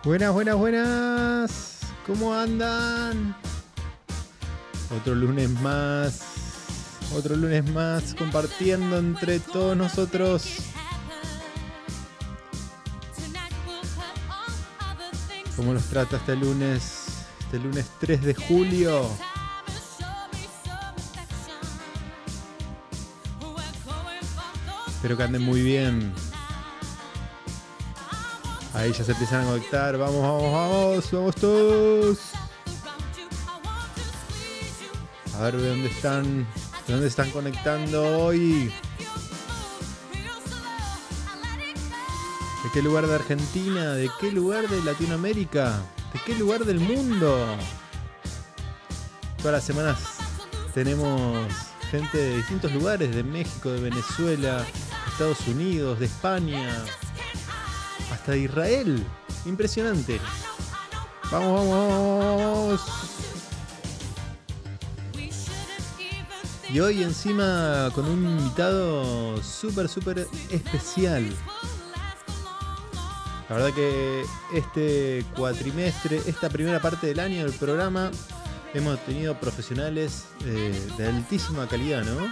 Buenas, buenas, buenas. ¿Cómo andan? Otro lunes más. Otro lunes más compartiendo entre todos nosotros. ¿Cómo los trata este lunes? Este lunes 3 de julio. Espero que anden muy bien. Ahí ya se empiezan a conectar. Vamos, vamos, vamos. Vamos todos. A ver de dónde están. ¿De dónde están conectando hoy? ¿De qué lugar de Argentina? ¿De qué lugar de Latinoamérica? ¿De qué lugar del mundo? Todas las semanas tenemos gente de distintos lugares, de México, de Venezuela, de Estados Unidos, de España, hasta de Israel. Impresionante. Vamos, vamos, vamos. Y hoy encima con un invitado súper especial. La verdad que este cuatrimestre, esta primera parte del año del programa, hemos tenido profesionales de altísima calidad, ¿no?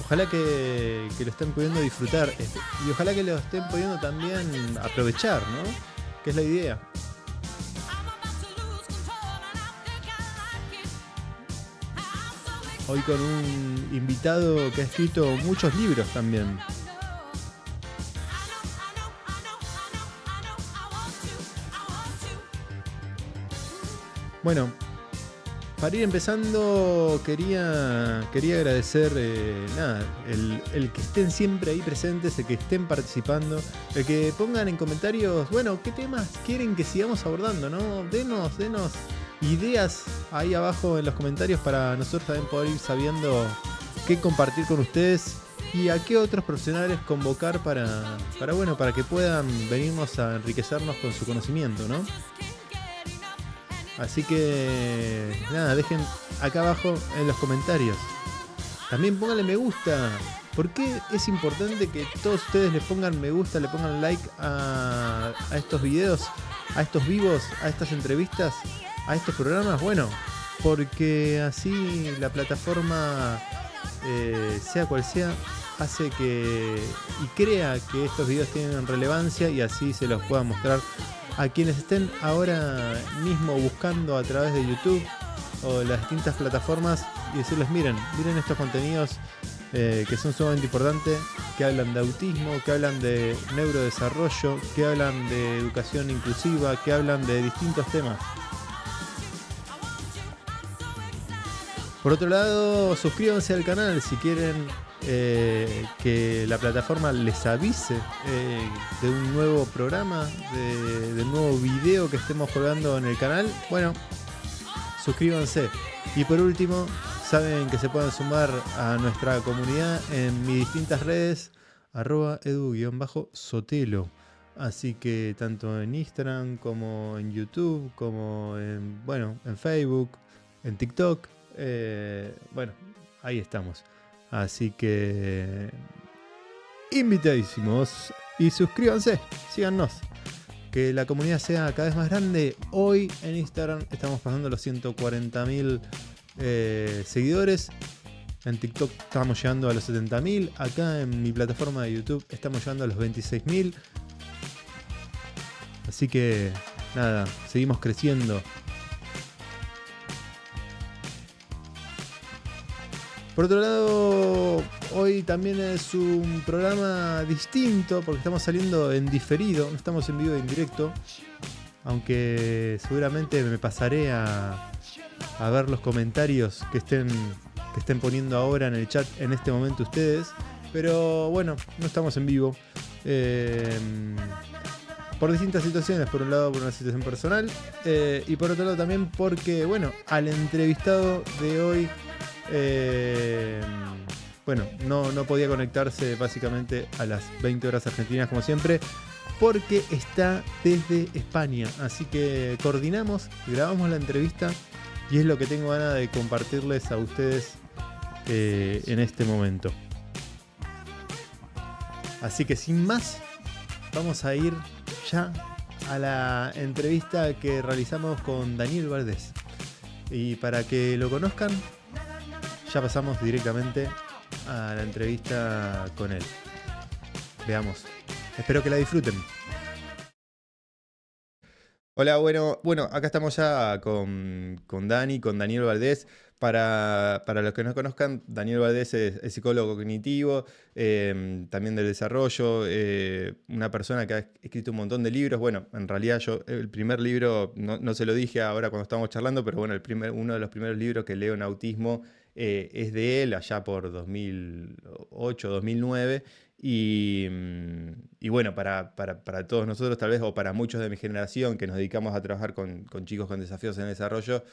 Ojalá que lo estén pudiendo disfrutar y ojalá que lo estén pudiendo también aprovechar, ¿no? Que es la idea. Hoy con un invitado que ha escrito muchos libros también. Bueno, para ir empezando quería agradecer el que estén siempre ahí presentes, el que estén participando, el que pongan en comentarios, bueno, qué temas quieren que sigamos abordando, ¿no? Denos ideas ahí abajo en los comentarios para nosotros también poder ir sabiendo qué compartir con ustedes y a qué otros profesionales convocar para que puedan venirnos a enriquecernos con su conocimiento, ¿no? Así que nada, dejen acá abajo en los comentarios. También pónganle me gusta. ¿Por qué es importante que todos ustedes le pongan me gusta, le pongan like a estos videos, a estos vivos, a estas entrevistas, a estos programas? Bueno, porque así la plataforma, sea cual sea, hace que y crea que estos videos tienen relevancia y así se los pueda mostrar a quienes estén ahora mismo buscando a través de YouTube o de las distintas plataformas y decirles miren estos contenidos que son sumamente importantes, que hablan de autismo, que hablan de neurodesarrollo, que hablan de educación inclusiva, que hablan de distintos temas. Por otro lado, suscríbanse al canal si quieren que la plataforma les avise de un nuevo programa, de un nuevo video que estemos colgando en el canal. Bueno, suscríbanse. Y por último, saben que se pueden sumar a nuestra comunidad en mis distintas redes, @edu_sotelo. Así que tanto en Instagram como en YouTube, como en Facebook, en TikTok. Ahí estamos. Así que invitadísimos y suscríbanse, síganos, que la comunidad sea cada vez más grande. Hoy en Instagram estamos pasando los 140.000 seguidores. En TikTok estamos llegando a los 70.000. Acá en mi plataforma de YouTube estamos llegando a los 26.000. Así que nada, seguimos creciendo. Por otro lado, hoy también es un programa distinto porque estamos saliendo en diferido, no estamos en vivo e en directo, aunque seguramente me pasaré a ver los comentarios que estén poniendo ahora en el chat en este momento ustedes, pero bueno, no estamos en vivo. Por distintas situaciones, por un lado por una situación personal y por otro lado también porque, bueno, al entrevistado de hoy no podía conectarse básicamente a las 20 horas argentinas como siempre porque está desde España, así que coordinamos, grabamos la entrevista y es lo que tengo ganas de compartirles a ustedes en este momento. Así que sin más, vamos a ir ya a la entrevista que realizamos con Daniel Valdés. Y para que lo conozcan, ya pasamos directamente a la entrevista con él. Veamos. Espero que la disfruten. Hola, bueno, acá estamos ya con Daniel Valdés. Para los que no conozcan, Daniel Valdés es psicólogo cognitivo, también del desarrollo, una persona que ha escrito un montón de libros. Bueno, en realidad yo el primer libro, no se lo dije ahora cuando estábamos charlando, pero bueno, uno de los primeros libros que leo en autismo es de él, allá por 2008, 2009. Y bueno, para todos nosotros tal vez, o para muchos de mi generación que nos dedicamos a trabajar con chicos con desafíos en desarrollo,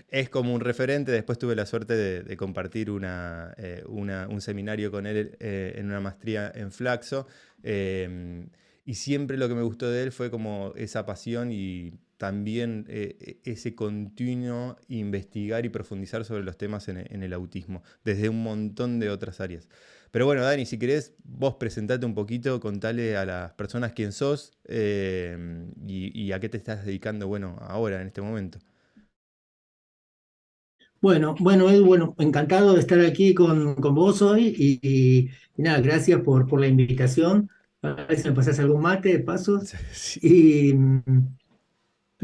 es como un referente. Después tuve la suerte de compartir un seminario con él en una maestría en Flaxo. Y siempre lo que me gustó de él fue como esa pasión y también ese continuo investigar y profundizar sobre los temas en el autismo, desde un montón de otras áreas. Pero bueno, Dani, si querés, vos presentate un poquito, contale a las personas quién sos y a qué te estás dedicando, bueno, ahora, en este momento. Bueno, Edu, bueno, encantado de estar aquí con vos hoy y nada, gracias por la invitación. A ver si me pasás algún mate de pasos. Sí. Y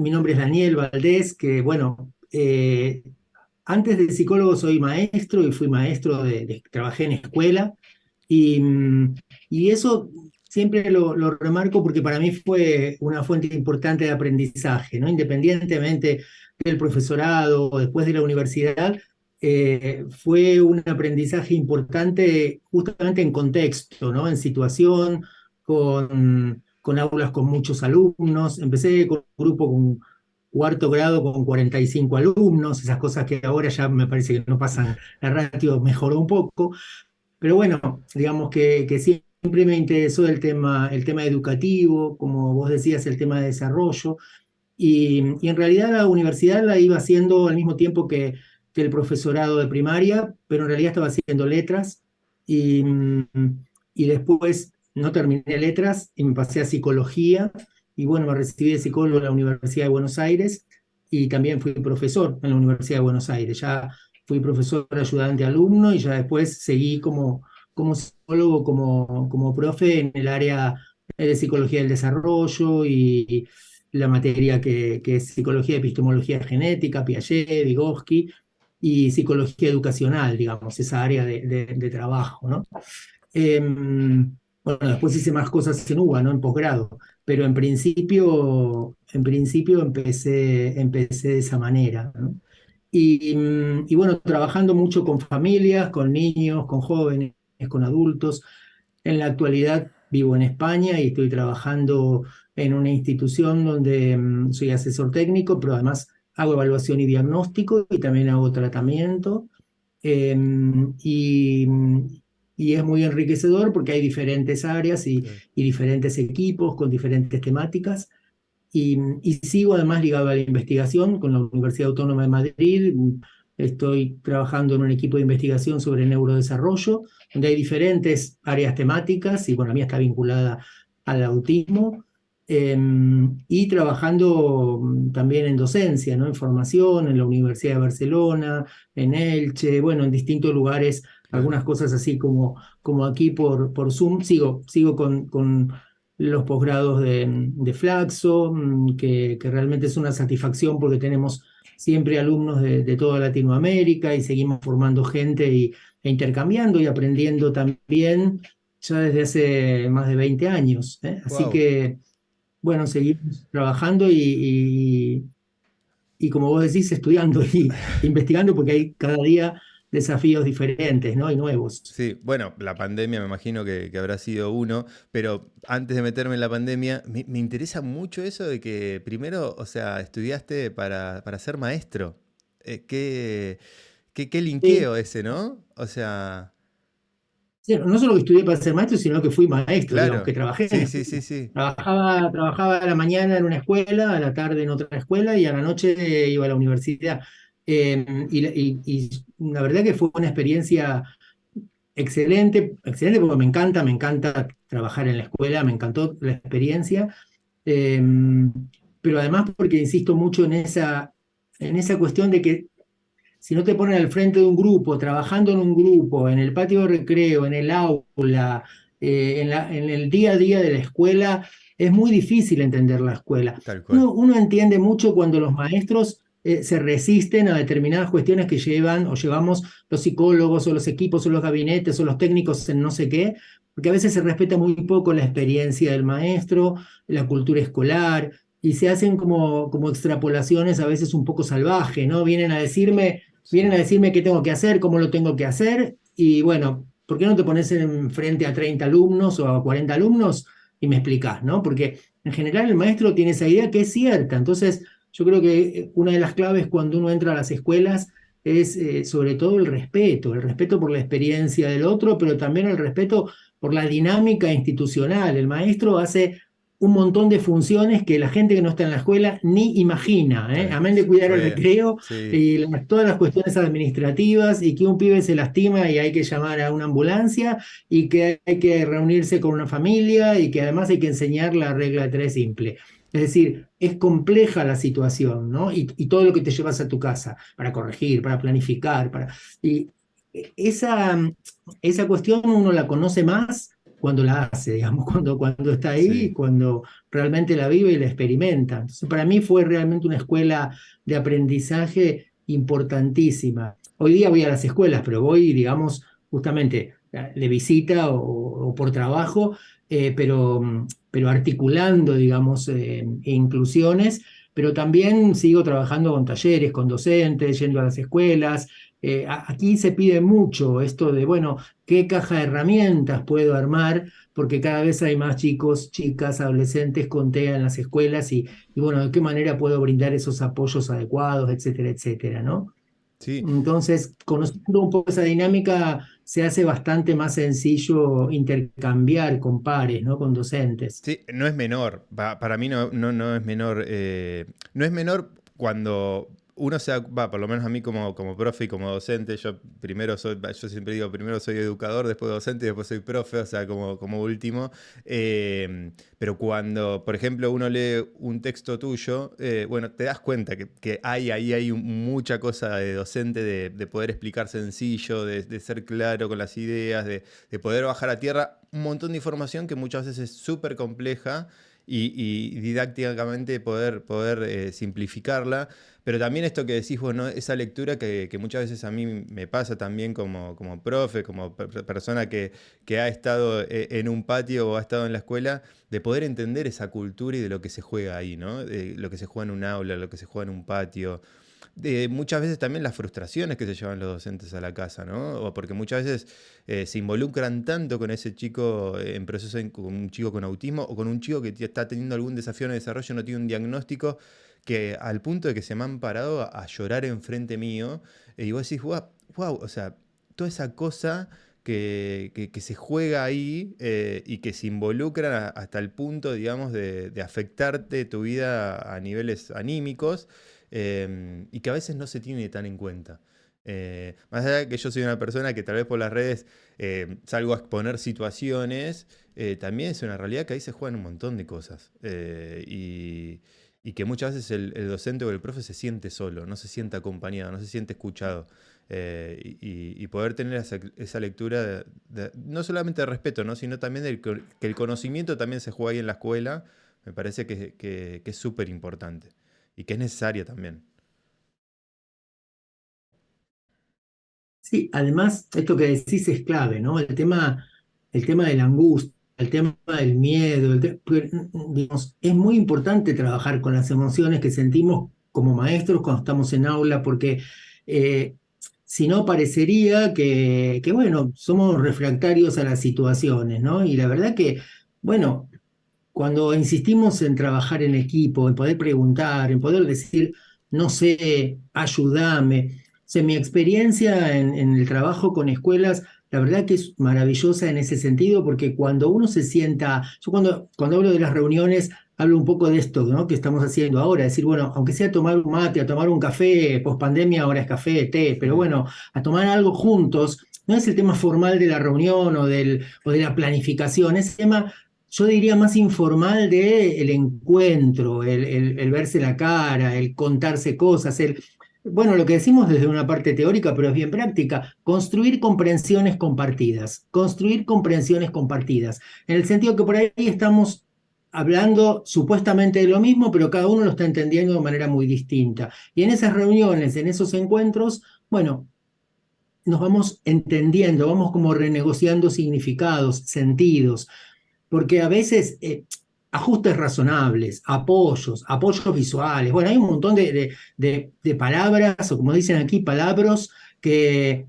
mi nombre es Daniel Valdés, que bueno, antes de psicólogo soy maestro y fui maestro trabajé en escuela y, y eso siempre lo remarco porque para mí fue una fuente importante de aprendizaje, ¿no? Independientemente del profesorado o después de la universidad, fue un aprendizaje importante justamente en contexto, ¿no? En situación, con aulas con muchos alumnos. Empecé con un grupo con cuarto grado con 45 alumnos, esas cosas que ahora ya me parece que no pasan, la ratio mejoró un poco, pero bueno, digamos que siempre me interesó el tema educativo, como vos decías, el tema de desarrollo, y en realidad la universidad la iba haciendo al mismo tiempo que el profesorado de primaria, pero en realidad estaba haciendo letras, y, y después no terminé letras y me pasé a psicología, y bueno, me recibí de psicólogo en la Universidad de Buenos Aires, y también fui profesor en la Universidad de Buenos Aires. Ya fui profesor ayudante alumno y ya después seguí como psicólogo, como profe en el área de psicología del desarrollo y la materia que es psicología, epistemología genética, Piaget, Vygotsky, y psicología educacional, digamos, esa área de trabajo, ¿no? Bueno, después hice más cosas en UBA, ¿no? En posgrado, pero en principio empecé de esa manera, ¿no? Y bueno, trabajando mucho con familias, con niños, con jóvenes, con adultos. En la actualidad vivo en España y estoy trabajando en una institución donde soy asesor técnico, pero además hago evaluación y diagnóstico y también hago tratamiento. Eh, y, y es muy enriquecedor porque hay diferentes áreas Claro. y diferentes equipos con diferentes temáticas. Y sigo además ligado a la investigación con la Universidad Autónoma de Madrid. Estoy trabajando en un equipo de investigación sobre neurodesarrollo, donde hay diferentes áreas temáticas, y bueno, la mía está vinculada al autismo, eh, y trabajando también en docencia, ¿no? En formación, en la Universidad de Barcelona, en Elche, bueno, en distintos lugares, Claro. algunas cosas así como aquí por Zoom. Sigo con los posgrados de Flaxo, que realmente es una satisfacción porque tenemos siempre alumnos de toda Latinoamérica y seguimos formando gente e intercambiando y aprendiendo también ya desde hace más de 20 años, ¿eh? Así Wow. que, bueno, seguimos trabajando y como vos decís, estudiando y investigando porque hay cada día desafíos diferentes, ¿no? Y nuevos. Sí, bueno, la pandemia me imagino que habrá sido uno, pero antes de meterme en la pandemia, me interesa mucho eso de que primero, o sea, estudiaste para ser maestro. Qué Sí. linkeo ese, ¿no? O sea, Sí, no solo que estudié para ser maestro, sino que fui maestro, digamos, que claro, trabajé en sí, sí, sí, escuela. sí, Trabajaba a la mañana en una escuela, a la tarde en otra escuela y a la noche iba a la universidad. Y la verdad que fue una experiencia excelente, excelente porque me encanta trabajar en la escuela, me encantó la experiencia. Eh, pero además porque insisto mucho en esa cuestión de que si no te ponen al frente de un grupo, trabajando en un grupo, en el patio de recreo, en el aula, en el día a día de la escuela, es muy difícil entender la escuela. Tal cual. Uno entiende mucho cuando los maestros se resisten a determinadas cuestiones que llevan o llevamos los psicólogos o los equipos o los gabinetes o los técnicos en no sé qué, porque a veces se respeta muy poco la experiencia del maestro, la cultura escolar, y se hacen como extrapolaciones a veces un poco salvajes, ¿no? Vienen a Sí, decirme qué tengo que hacer, cómo lo tengo que hacer, y bueno, ¿por qué no te pones en frente a 30 alumnos o a 40 alumnos y me explicás, ¿no? Porque en general el maestro tiene esa idea que es cierta. Entonces, yo creo que una de las claves cuando uno entra a las escuelas es sobre todo el respeto por la experiencia del otro, pero también el respeto por la dinámica institucional. El maestro hace un montón de funciones que la gente que no está en la escuela ni imagina, ¿eh? tal, Amén de cuidar el re, recreo sí. y todas las cuestiones administrativas y que un pibe se lastima y hay que llamar a una ambulancia y que hay que reunirse con una familia y que además hay que enseñar la regla de tres simple. Es decir, es compleja la situación, ¿no? Y todo lo que te llevas a tu casa para corregir, para planificar, y esa, esa cuestión uno la conoce más cuando la hace, digamos, cuando está ahí, Sí. cuando realmente la vive y la experimenta. Entonces, para mí fue realmente una escuela de aprendizaje importantísima. Hoy día voy a las escuelas, pero voy, digamos, justamente de visita o por trabajo, pero articulando, digamos, inclusiones, pero también sigo trabajando con talleres, con docentes, yendo a las escuelas. Aquí se pide mucho esto de, bueno, ¿qué caja de herramientas puedo armar? Porque cada vez hay más chicos, chicas, adolescentes con TEA en las escuelas y bueno, ¿de qué manera puedo brindar esos apoyos adecuados, etcétera, etcétera, ¿no? Sí, Entonces, conociendo un poco esa dinámica, se hace bastante más sencillo intercambiar con pares, ¿no? Con docentes. sí, no es menor. Para mí no es menor. No es menor cuando uno va, por lo menos a mí como profe y como docente, yo siempre digo, primero soy educador, después docente y después soy profe, o sea, como último. Pero cuando, por ejemplo, uno lee un texto tuyo, bueno, te das cuenta que ahí hay mucha cosa de docente, de poder explicar sencillo, de ser claro con las ideas, de poder bajar a tierra un montón de información que muchas veces es súper compleja y didácticamente poder simplificarla. Pero también esto que decís vos, ¿no? Esa lectura que muchas veces a mí me pasa también como profe, como persona que ha estado en un patio o ha estado en la escuela, de poder entender esa cultura y de lo que se juega ahí, ¿no? De lo que se juega en un aula, lo que se juega en un patio, de muchas veces también las frustraciones que se llevan los docentes a la casa, ¿no? O porque muchas veces se involucran tanto con ese chico en proceso, con un chico con autismo o con un chico que está teniendo algún desafío en el desarrollo, no tiene un diagnóstico, que al punto de que se me han parado a llorar enfrente mío, y vos decís, wow, wow, o sea, toda esa cosa que se juega ahí y que se involucran hasta el punto, digamos, de afectarte tu vida a niveles anímicos y que a veces no se tiene tan en cuenta. Más allá de que yo soy una persona que tal vez por las redes salgo a exponer situaciones, también es una realidad que ahí se juegan un montón de cosas. Y que muchas veces el docente o el profe se siente solo, no se siente acompañado, no se siente escuchado. Y poder tener esa lectura no solamente de respeto, ¿no? Sino también que el conocimiento también se juega ahí en la escuela, me parece que es súper importante y que es necesaria también. Sí, además, esto que decís es clave, ¿no? El tema de la angustia, el tema del miedo, digamos, es muy importante trabajar con las emociones que sentimos como maestros cuando estamos en aula, porque eh, si no parecería bueno, somos refractarios a las situaciones, ¿no? Y la verdad que, bueno, cuando insistimos en trabajar en equipo, en poder preguntar, en poder decir, no sé, ayúdame. O sea, mi experiencia en el trabajo con escuelas, la verdad que es maravillosa en ese sentido, porque cuando uno se sienta, yo cuando hablo de las reuniones, hablo un poco de esto, ¿no? Que estamos haciendo ahora, decir, bueno, aunque sea tomar un mate, a tomar un café, post pandemia ahora es café, té, pero Mm, bueno, a tomar algo juntos, no es el tema formal de la reunión o de la planificación, es el tema yo diría más informal de el encuentro, el verse la cara, el contarse cosas, bueno, lo que decimos desde una parte teórica, pero es bien práctica, construir comprensiones compartidas, en el sentido que por ahí estamos hablando supuestamente de lo mismo, pero cada uno lo está entendiendo de manera muy distinta. Y en esas reuniones, en esos encuentros, bueno, nos vamos entendiendo, vamos como renegociando significados, sentidos, porque a veces ajustes razonables, apoyos visuales, bueno, hay un montón de palabras, o como dicen aquí, palabras que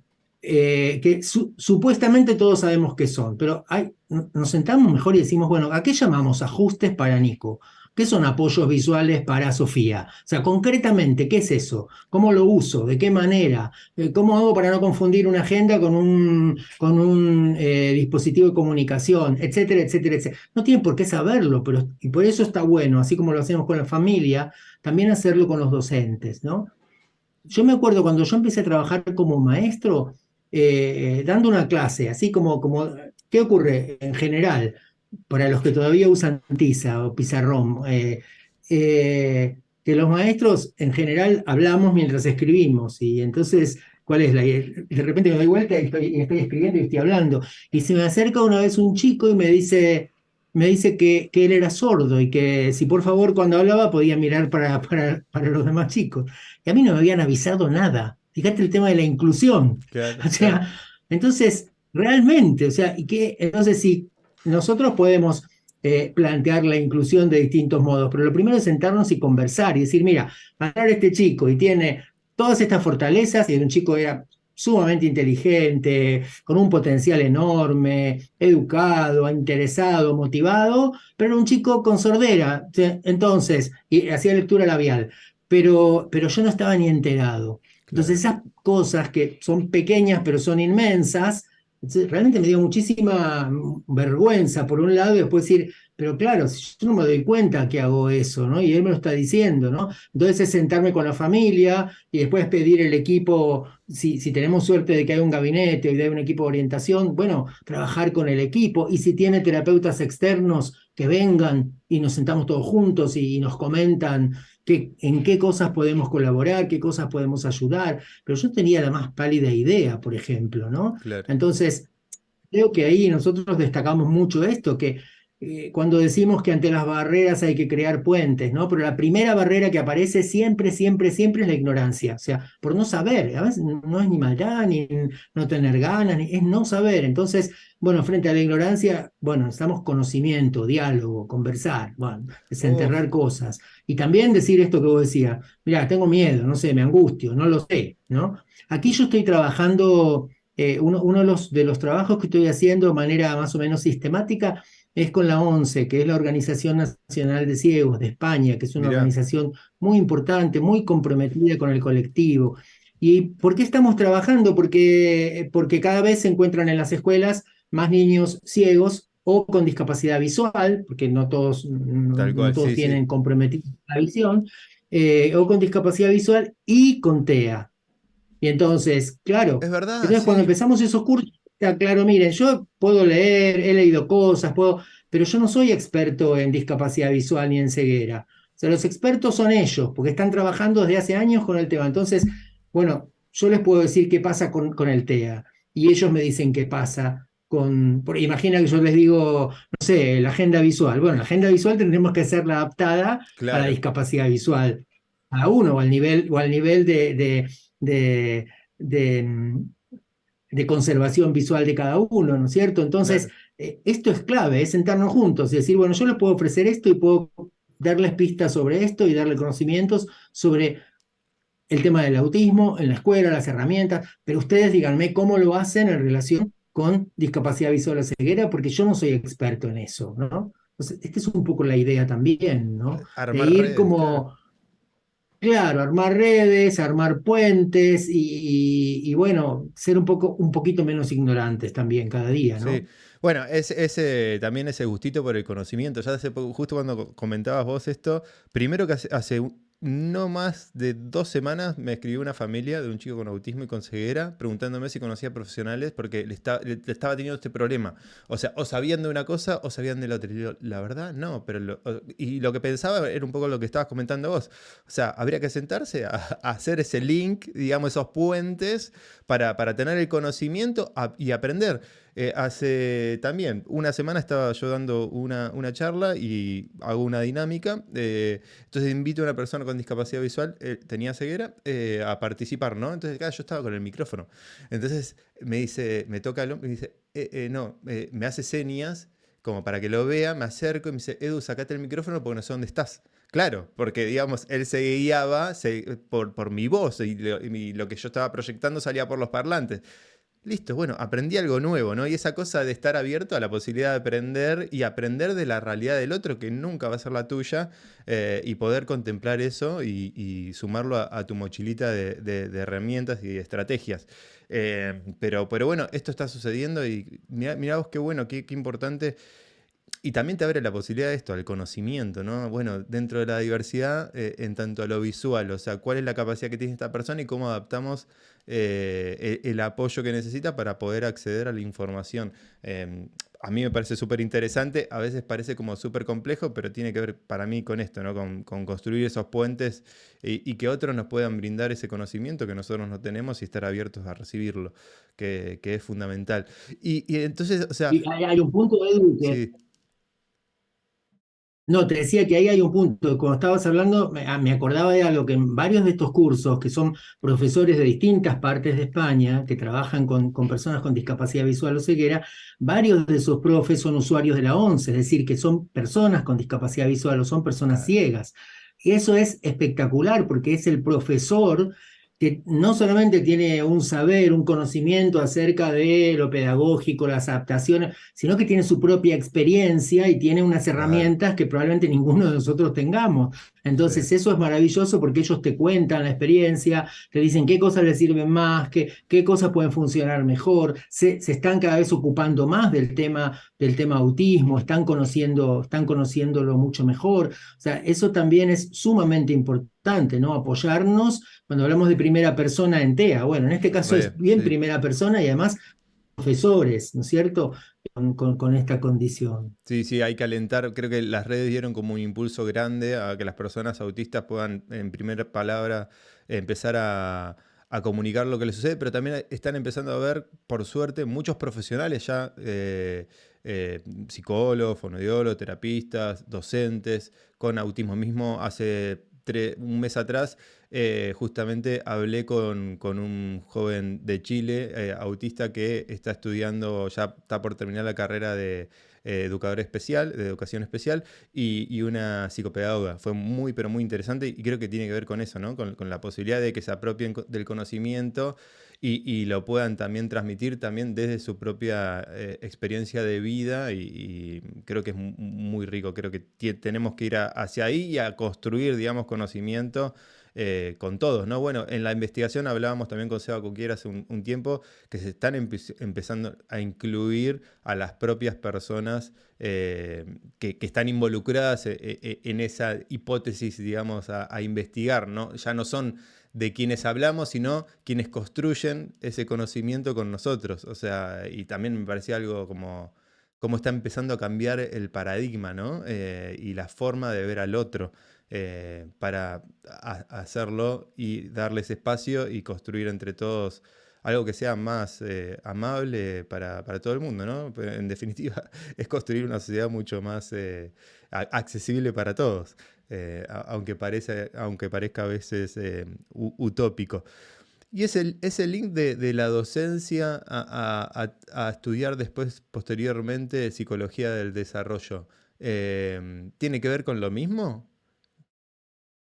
supuestamente todos sabemos qué son, pero nos sentamos mejor y decimos, bueno, ¿a qué llamamos ajustes para Nico? ¿Qué son apoyos visuales para Sofía? O sea, concretamente, ¿qué es eso? ¿Cómo lo uso? ¿De qué manera? ¿Cómo hago para no confundir una agenda con un dispositivo de comunicación? Etcétera, etcétera, etcétera. No tienen por qué saberlo, pero y por eso está bueno, así como lo hacemos con la familia, también hacerlo con los docentes, ¿no? Yo me acuerdo cuando yo empecé a trabajar como maestro, dando una clase, así como, ¿qué ocurre en general? Para los que todavía usan tiza o pizarrón, que los maestros en general hablamos mientras escribimos, y entonces, ¿cuál es de repente me doy vuelta y estoy escribiendo y estoy hablando, y se me acerca una vez un chico y me dice que él era sordo y que si por favor cuando hablaba podía mirar para los demás chicos. Y a mí no me habían avisado nada. Fíjate el tema de la inclusión. Claro, O claro. sea, entonces, realmente, o sea, entonces si nosotros podemos plantear la inclusión de distintos modos, pero lo primero es sentarnos y conversar y decir, mira, agarrar este chico y tiene todas estas fortalezas, y un chico era sumamente inteligente, con un potencial enorme, educado, interesado, motivado, pero era un chico con sordera, entonces, y hacía lectura labial, pero yo no estaba ni enterado. Claro. Entonces esas cosas que son pequeñas pero son inmensas, realmente me dio muchísima vergüenza por un lado y después decir, pero claro, si yo no me doy cuenta que hago eso, ¿no? Y él me lo está diciendo, ¿no? Entonces es sentarme con la familia y después pedir el equipo, si tenemos suerte de que hay un gabinete o de un equipo de orientación, bueno, trabajar con el equipo, y si tiene terapeutas externos que vengan y nos sentamos todos juntos y nos comentan en qué cosas podemos colaborar, qué cosas podemos ayudar, pero yo tenía la más pálida idea, por ejemplo, ¿no? Claro. Entonces, creo que ahí nosotros destacamos mucho esto, que cuando decimos que ante las barreras hay que crear puentes, ¿no? Pero la primera barrera que aparece siempre, siempre, siempre es la ignorancia. O sea, por no saber. A veces no es ni maldad, ni no tener ganas, es no saber. Entonces, bueno, frente a la ignorancia, bueno, necesitamos conocimiento, diálogo, conversar, bueno, Uf, desenterrar cosas. Y también decir esto que vos decías, mira, tengo miedo, no sé, me angustio, no lo sé, ¿no? Aquí yo estoy trabajando uno de los trabajos que estoy haciendo de manera más o menos sistemática es con la ONCE, que es la Organización Nacional de Ciegos de España, que es una mirá. organización muy importante, muy comprometida con el colectivo. ¿Y por qué estamos trabajando? Porque cada vez se encuentran en las escuelas más niños ciegos o con discapacidad visual, porque no todos, no, Tal no cual, todos sí, sí. tienen comprometida la visión, o con discapacidad visual y con TEA. Y entonces, Es claro, verdad, entonces cuando sí. empezamos esos cursos, ya, claro, miren, yo puedo leer, he leído cosas, pero yo no soy experto en discapacidad visual ni en ceguera. O sea, los expertos son ellos, porque están trabajando desde hace años con el tema. Entonces, bueno, yo les puedo decir qué pasa con el TEA, y ellos me dicen qué pasa imagina que yo les digo, no sé, la agenda visual. Bueno, la agenda visual tendremos que hacerla adaptada a la Claro. discapacidad visual, a uno, o al nivel de, de, de conservación visual de cada uno, ¿no es cierto? Entonces, Claro. esto es clave, es sentarnos juntos y decir, bueno, yo les puedo ofrecer esto y puedo darles pistas sobre esto y darles conocimientos sobre el tema del autismo en la escuela, las herramientas, pero ustedes díganme cómo lo hacen en relación con discapacidad visual o ceguera, porque yo no soy experto en eso, ¿no? Entonces, esta es un poco la idea también, ¿no? De Armar ir redes, claro. como. Claro, armar redes, armar puentes y bueno, ser un poquito menos ignorantes también cada día, Sí. ¿no? Bueno, también ese gustito por el conocimiento. Ya justo cuando comentabas vos esto, primero que no más de 2 semanas me escribió una familia de un chico con autismo y con ceguera preguntándome si conocía profesionales porque le estaba teniendo este problema. O sea, o sabían de una cosa o sabían de la otra. Y yo, la verdad, no, pero y lo que pensaba era un poco lo que estabas comentando vos. O sea, habría que sentarse a hacer ese link, digamos, esos puentes para tener el conocimiento y aprender. Hace también una semana estaba yo dando una charla y hago una dinámica. Entonces invito a una persona con discapacidad visual, tenía ceguera, a participar, ¿no? Entonces, claro, yo estaba con el micrófono. Entonces me dice, me toca el hombro y me dice, no, me hace señas como para que lo vea, me acerco y me dice, Edu, sacate el micrófono porque no sé dónde estás. Claro, porque digamos, él se guiaba por mi voz y lo que yo estaba proyectando salía por los parlantes. Listo, bueno, aprendí algo nuevo, ¿no? Y esa cosa de estar abierto a la posibilidad de aprender y aprender de la realidad del otro, que nunca va a ser la tuya, y poder contemplar eso y sumarlo a tu mochilita de herramientas y de estrategias. Pero bueno, esto está sucediendo y mirá vos qué bueno, qué importante y también te abre la posibilidad de esto, al conocimiento, ¿no? Bueno, dentro de la diversidad, en tanto a lo visual, o sea, cuál es la capacidad que tiene esta persona y cómo adaptamos el apoyo que necesita para poder acceder a la información. A mí me parece súper interesante, a veces parece como súper complejo, pero tiene que ver para mí con esto, ¿no? Con construir esos puentes y que otros nos puedan brindar ese conocimiento que nosotros no tenemos y estar abiertos a recibirlo, que es fundamental. Y entonces, o sea, Y hay un punto, Edu, que sí, no, te decía que ahí hay un punto. Cuando estabas hablando, me acordaba de algo que en varios de estos cursos, que son profesores de distintas partes de España, que trabajan con personas con discapacidad visual o ceguera, varios de esos profes son usuarios de la ONCE, es decir, que son personas con discapacidad visual o son personas claro. ciegas. Y eso es espectacular porque es el profesor que no solamente tiene un saber, un conocimiento acerca de lo pedagógico, las adaptaciones, sino que tiene su propia experiencia y tiene unas Claro, herramientas que probablemente ninguno de nosotros tengamos. sí, Entonces eso es maravilloso porque ellos te cuentan la experiencia, te dicen qué cosas les sirven más, qué cosas pueden funcionar mejor, se están cada vez ocupando más del tema autismo, están conociéndolo mucho mejor. O sea, eso también es sumamente importante, ¿no? Apoyarnos cuando hablamos de primera persona en TEA. Bueno, en este caso es re, bien sí. primera persona y además profesores, ¿no es cierto? Con esta condición. Sí, sí, hay que alentar. Creo que las redes dieron como un impulso grande a que las personas autistas puedan, en primera palabra, empezar a comunicar lo que les sucede, pero también están empezando a ver, por suerte, muchos profesionales ya, psicólogos, fonoaudiólogos, terapistas, docentes, con autismo mismo. Hace un mes atrás, justamente hablé con un joven de Chile, autista, que está estudiando, ya está por terminar la carrera de educador especial, de educación especial, y una psicopedagoga. Fue muy, pero muy interesante y creo que tiene que ver con eso, ¿no? Con la posibilidad de que se apropien del conocimiento y lo puedan también transmitir también desde su propia experiencia de vida y creo que es muy rico. Creo que tenemos que ir hacia ahí y a construir, digamos, conocimiento con todos, ¿no? Bueno, en la investigación hablábamos también con Seba Cuquier hace un tiempo que se están empezando a incluir a las propias personas que están involucradas en esa hipótesis, digamos, a investigar, ¿no? Ya no son de quienes hablamos, sino quienes construyen ese conocimiento con nosotros. O sea, y también me parecía algo como está empezando a cambiar el paradigma, ¿no? Y la forma de ver al otro para hacerlo y darles espacio y construir entre todos algo que sea más amable para todo el mundo, ¿no? Pero en definitiva, es construir una sociedad mucho más accesible para todos, aunque parezca a veces utópico. Y ese link de la docencia a estudiar después, posteriormente, psicología del desarrollo, ¿tiene que ver con lo mismo?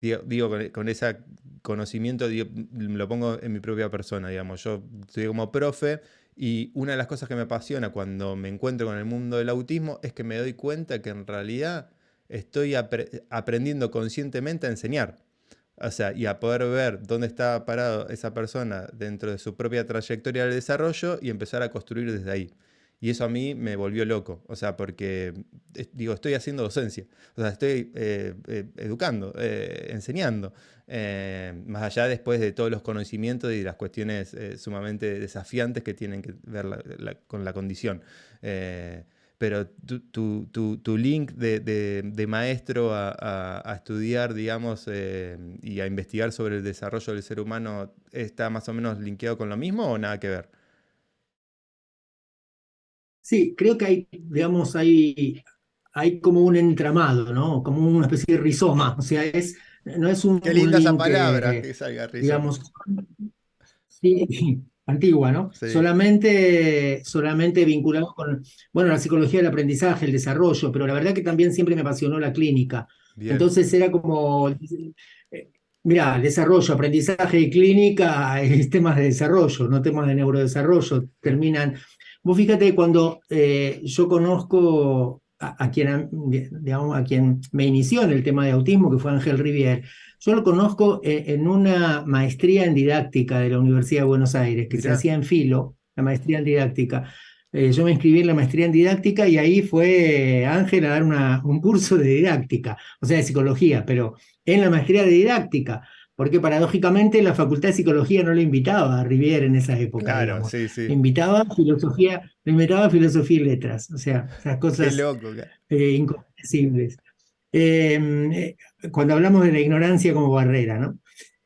Digo, con ese conocimiento, lo pongo en mi propia persona, digamos. Yo estoy como profe y una de las cosas que me apasiona cuando me encuentro con el mundo del autismo es que me doy cuenta que en realidad estoy aprendiendo conscientemente a enseñar. O sea, y a poder ver dónde está parado esa persona dentro de su propia trayectoria de desarrollo y empezar a construir desde ahí. Y eso a mí me volvió loco, o sea, porque, digo, estoy haciendo docencia, o sea, estoy educando, enseñando, más allá después de todos los conocimientos y las cuestiones sumamente desafiantes que tienen que ver con la condición. Eh, pero tu link de maestro a estudiar, digamos, y a investigar sobre el desarrollo del ser humano, ¿está más o menos linkeado con lo mismo o nada que ver? Sí, creo que hay, digamos, hay como un entramado, ¿no? Como una especie de rizoma. O sea, no es Qué un linda esa link, palabra que salga rizoma. digamos, sí, antigua, ¿no? Sí, Solamente vinculado con, bueno, la psicología del aprendizaje, el desarrollo, pero la verdad que también siempre me apasionó la clínica. bien, Entonces era como, mira, desarrollo, aprendizaje y clínica es temas de desarrollo, no temas de neurodesarrollo. claro, Terminan. Vos fíjate, cuando yo conozco digamos, a quien me inició en el tema de autismo, que fue Ángel Rivier. Yo lo conozco en una maestría en didáctica de la Universidad de Buenos Aires, que se mirá, hacía en Filo, la maestría en didáctica. Yo me inscribí en la maestría en didáctica y ahí fue Ángel a dar un curso de didáctica, o sea, de psicología, pero en la maestría de didáctica, porque paradójicamente la Facultad de Psicología no le invitaba a Rivier en esa época, claro, digamos. sí, sí, Le invitaba a filosofía y letras, o sea, esas qué cosas loco, incomprensibles. Cuando hablamos de la ignorancia como barrera, ¿no?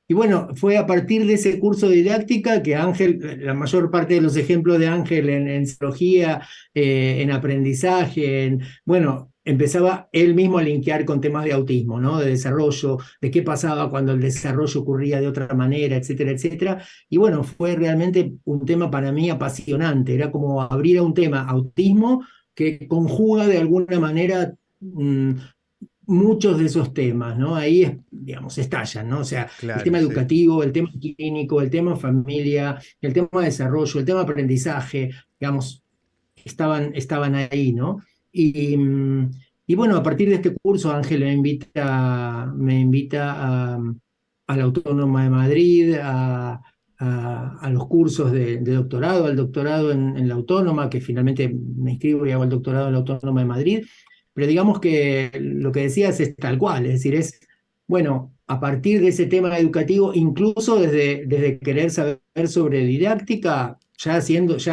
Y bueno, fue a partir de ese curso de didáctica que Ángel, la mayor parte de los ejemplos de Ángel en psicología, en aprendizaje, bueno, empezaba él mismo a linkear con temas de autismo, ¿no? De desarrollo, de qué pasaba cuando el desarrollo ocurría de otra manera, etcétera, etcétera. Y bueno, fue realmente un tema para mí apasionante. Era como abrir a un tema autismo que conjuga de alguna manera muchos de esos temas, ¿no? Ahí, digamos, estallan, ¿no? O sea, el claro, tema sí. educativo, el tema clínico, el tema familia, el tema de desarrollo, el tema aprendizaje, digamos, estaban ahí, ¿no? Y, y bueno, a partir de este curso, Ángel me invita a la Autónoma de Madrid, a los cursos de doctorado, al doctorado en la Autónoma, que finalmente me inscribo y hago el doctorado en la Autónoma de Madrid. Pero digamos que lo que decías es tal cual, es decir, bueno, a partir de ese tema educativo, incluso desde querer saber sobre didáctica, ya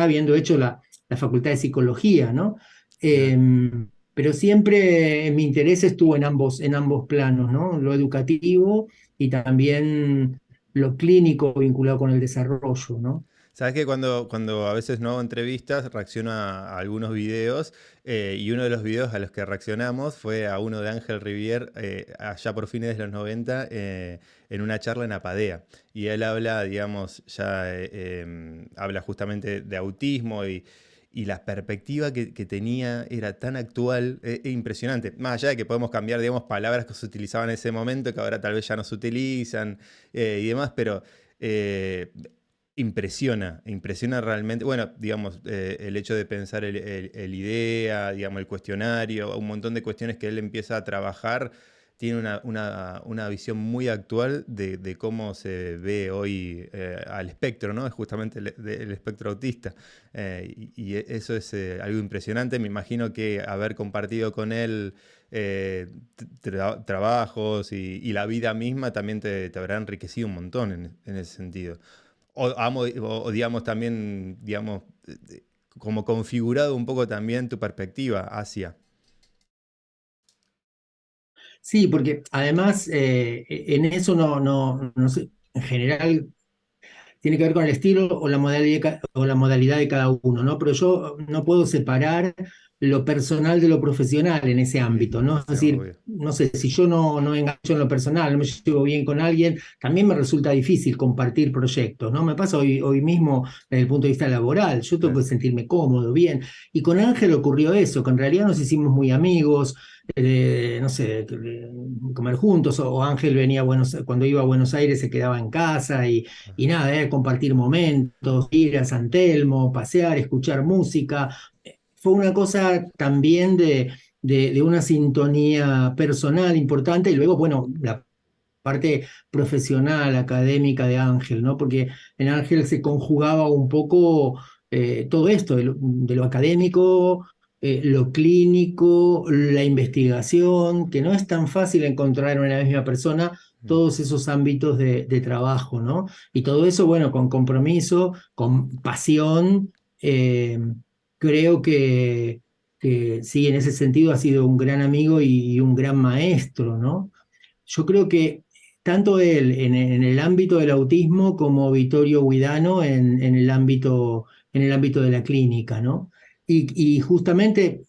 habiendo hecho la Facultad de Psicología, ¿no? Claro. Eh, pero siempre mi interés estuvo en ambos planos, ¿no? Lo educativo y también lo clínico vinculado con el desarrollo, ¿no? Sabes que cuando a veces no hago entrevistas, reacciono a algunos videos, y uno de los videos a los que reaccionamos fue a uno de Ángel Rivier, allá por fines de los 90, en una charla en Apadea. Y él habla, digamos, ya habla justamente de autismo y la perspectiva que tenía era tan actual, e impresionante. Más allá de que podemos cambiar, digamos, palabras que se utilizaban en ese momento, que ahora tal vez ya no se utilizan, y demás, pero eh, impresiona realmente. Bueno, digamos, el hecho de pensar el idea, digamos, el cuestionario, un montón de cuestiones que él empieza a trabajar, tiene una visión muy actual de cómo se ve hoy al espectro, ¿no? Es justamente el espectro autista. Y eso es algo impresionante. Me imagino que haber compartido con él trabajos y la vida misma también te habrá enriquecido un montón en ese sentido. O, digamos también, digamos, como configurado un poco también tu perspectiva hacia. Sí, porque además en eso no sé, en general tiene que ver con el estilo o la modalidad de cada uno, ¿no? Pero yo no puedo separar lo personal de lo profesional en ese Sí, ámbito, ¿no? Es sí, decir, obvio. no sé, si yo no engancho en lo personal, no me llevo bien con alguien, también me resulta difícil compartir proyectos, ¿no? Me pasa hoy mismo desde el punto de vista laboral, yo tengo Claro. que sentirme cómodo, bien. Y con Ángel ocurrió eso, que en realidad nos hicimos muy amigos, no sé, comer juntos, o Ángel cuando iba a Buenos Aires se quedaba en casa y nada, compartir momentos, ir a San Telmo, pasear, escuchar música. Fue una cosa también de una sintonía personal importante y luego, bueno, la parte profesional, académica de Ángel, ¿no? Porque en Ángel se conjugaba un poco todo esto de lo académico, lo clínico, la investigación, que no es tan fácil encontrar en una misma persona Mm. todos esos ámbitos de trabajo, ¿no? Y todo eso, bueno, con compromiso, con pasión, creo que sí, en ese sentido ha sido un gran amigo y un gran maestro, ¿no? Yo creo que tanto él en el ámbito del autismo como Vittorio Guidano en el ámbito de la clínica, ¿no? Y justamente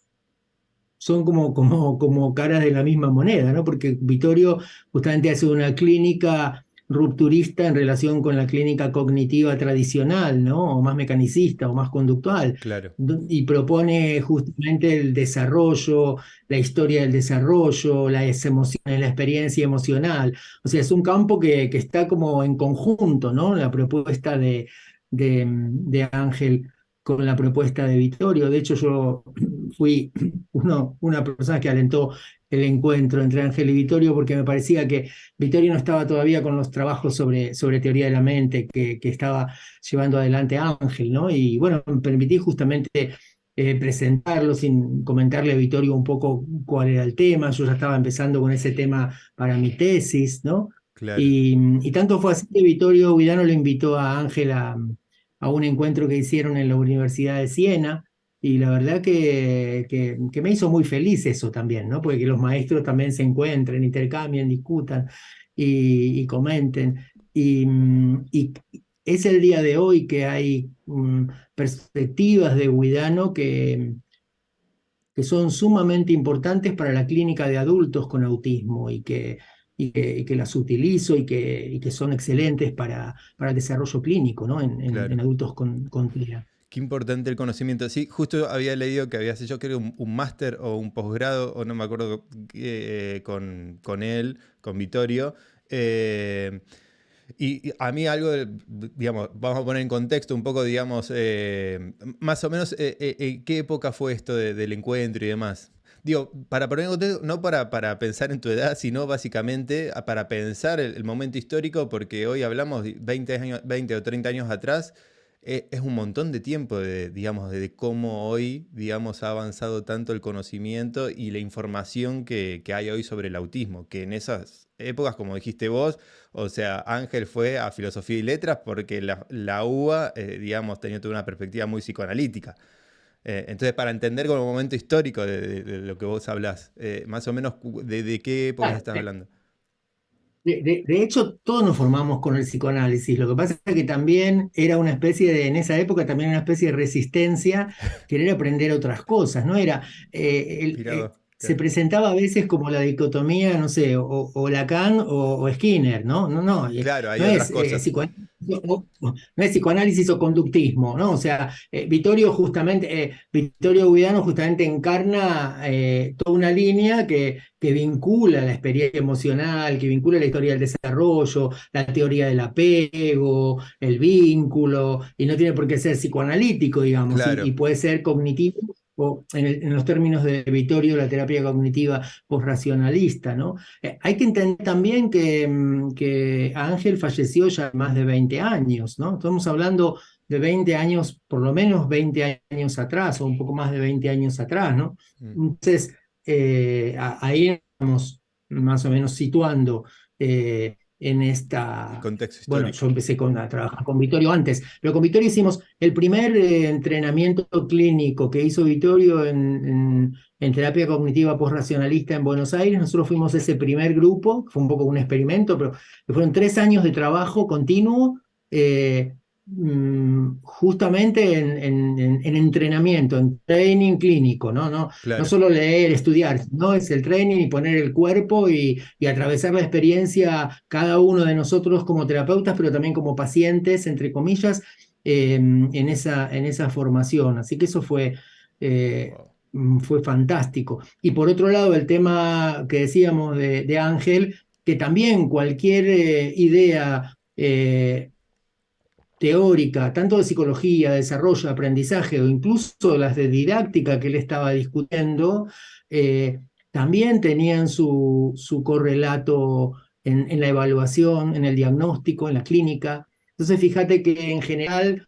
son como caras de la misma moneda, ¿no? Porque Vittorio justamente hace una clínica rupturista en relación con la clínica cognitiva tradicional, ¿no? O más mecanicista o más conductual, Claro, y propone justamente el desarrollo, la historia del desarrollo, las emociones, la experiencia emocional. O sea, es un campo que está como en conjunto, ¿no? La propuesta de Ángel con la propuesta de Vittorio. De hecho, yo fui una persona que alentó el encuentro entre Ángel y Vittorio porque me parecía que Vittorio no estaba todavía con los trabajos sobre teoría de la mente que estaba llevando adelante Ángel, ¿no? Y bueno, me permití justamente presentarlo sin comentarle a Vittorio un poco cuál era el tema. Yo ya estaba empezando con ese tema para mi tesis, ¿no? claro. Y tanto fue así que Vittorio Guidano lo invitó a Ángel a un encuentro que hicieron en la Universidad de Siena, y la verdad que me hizo muy feliz eso también, ¿no? Porque que los maestros también se encuentren, intercambien, discutan y comenten. Y es el día de hoy que hay perspectivas de Guidano que son sumamente importantes para la clínica de adultos con autismo y que las utilizo y que son excelentes para el desarrollo clínico, ¿no? En Claro. adultos con TEA. Qué importante el conocimiento. Sí, justo había leído que habías hecho, creo, un máster o un posgrado, o no me acuerdo, con él, con Vittorio. Eh, y a mí algo, digamos, vamos a poner en contexto un poco, digamos, más o menos, ¿qué época fue esto del encuentro y demás? Digo, para poner en contexto, no para pensar en tu edad, sino básicamente para pensar el momento histórico, porque hoy hablamos de 20 años, 20 o 30 años atrás, es un montón de tiempo digamos, de cómo hoy, digamos, ha avanzado tanto el conocimiento y la información que hay hoy sobre el autismo, que en esas épocas, como dijiste vos, o sea, Ángel fue a Filosofía y Letras porque la UBA, digamos, tenía toda una perspectiva muy psicoanalítica. Entonces, para entender como momento histórico de lo que vos hablás, más o menos de qué épocas Claro, estás hablando. de hecho, todos nos formamos con el psicoanálisis. Lo que pasa es que también era una especie en esa época también una especie de resistencia, querer aprender otras cosas, ¿no? Mirá, Se claro. presentaba a veces como la dicotomía, no sé, o Lacan o Skinner, ¿no? No, no, Claro, hay no otras es cosas. no es psicoanálisis o conductismo, ¿no? O sea, Vittorio Guidano justamente encarna toda una línea que vincula la experiencia emocional, que vincula la historia del desarrollo, la teoría del apego, el vínculo, y no tiene por qué ser psicoanalítico, digamos, y Claro. puede ser cognitivo, o en los términos de Vittorio, la terapia cognitiva posracionalista, ¿no? Hay que entender también que Ángel falleció ya hace más de 20 años, ¿no? Estamos hablando de 20 años, por lo menos 20 años atrás, o un poco más de 20 años atrás, ¿no? Mm. Entonces, ahí estamos más o menos situando en El esta. contexto Bueno, yo histórico. empecé a trabajar con Vittorio antes, pero con Vittorio hicimos el primer entrenamiento clínico que hizo Vittorio en terapia cognitiva postracionalista en Buenos Aires. Nosotros fuimos ese primer grupo, fue un poco un experimento, pero fueron 3 años de trabajo continuo. eh, Justamente en entrenamiento, en training clínico, ¿no? No Claro. solo leer, estudiar, no es el training y poner el cuerpo y atravesar la experiencia cada uno de nosotros como terapeutas, pero también como pacientes, entre comillas, en esa formación. Así que eso Wow. fue fantástico. Y por otro lado, el tema que decíamos de Ángel, que también cualquier idea teórica, tanto de psicología, de desarrollo, de aprendizaje o incluso las de didáctica que él estaba discutiendo, eh, también tenían su correlato en la evaluación, en el diagnóstico, en la clínica. Entonces, fíjate que en general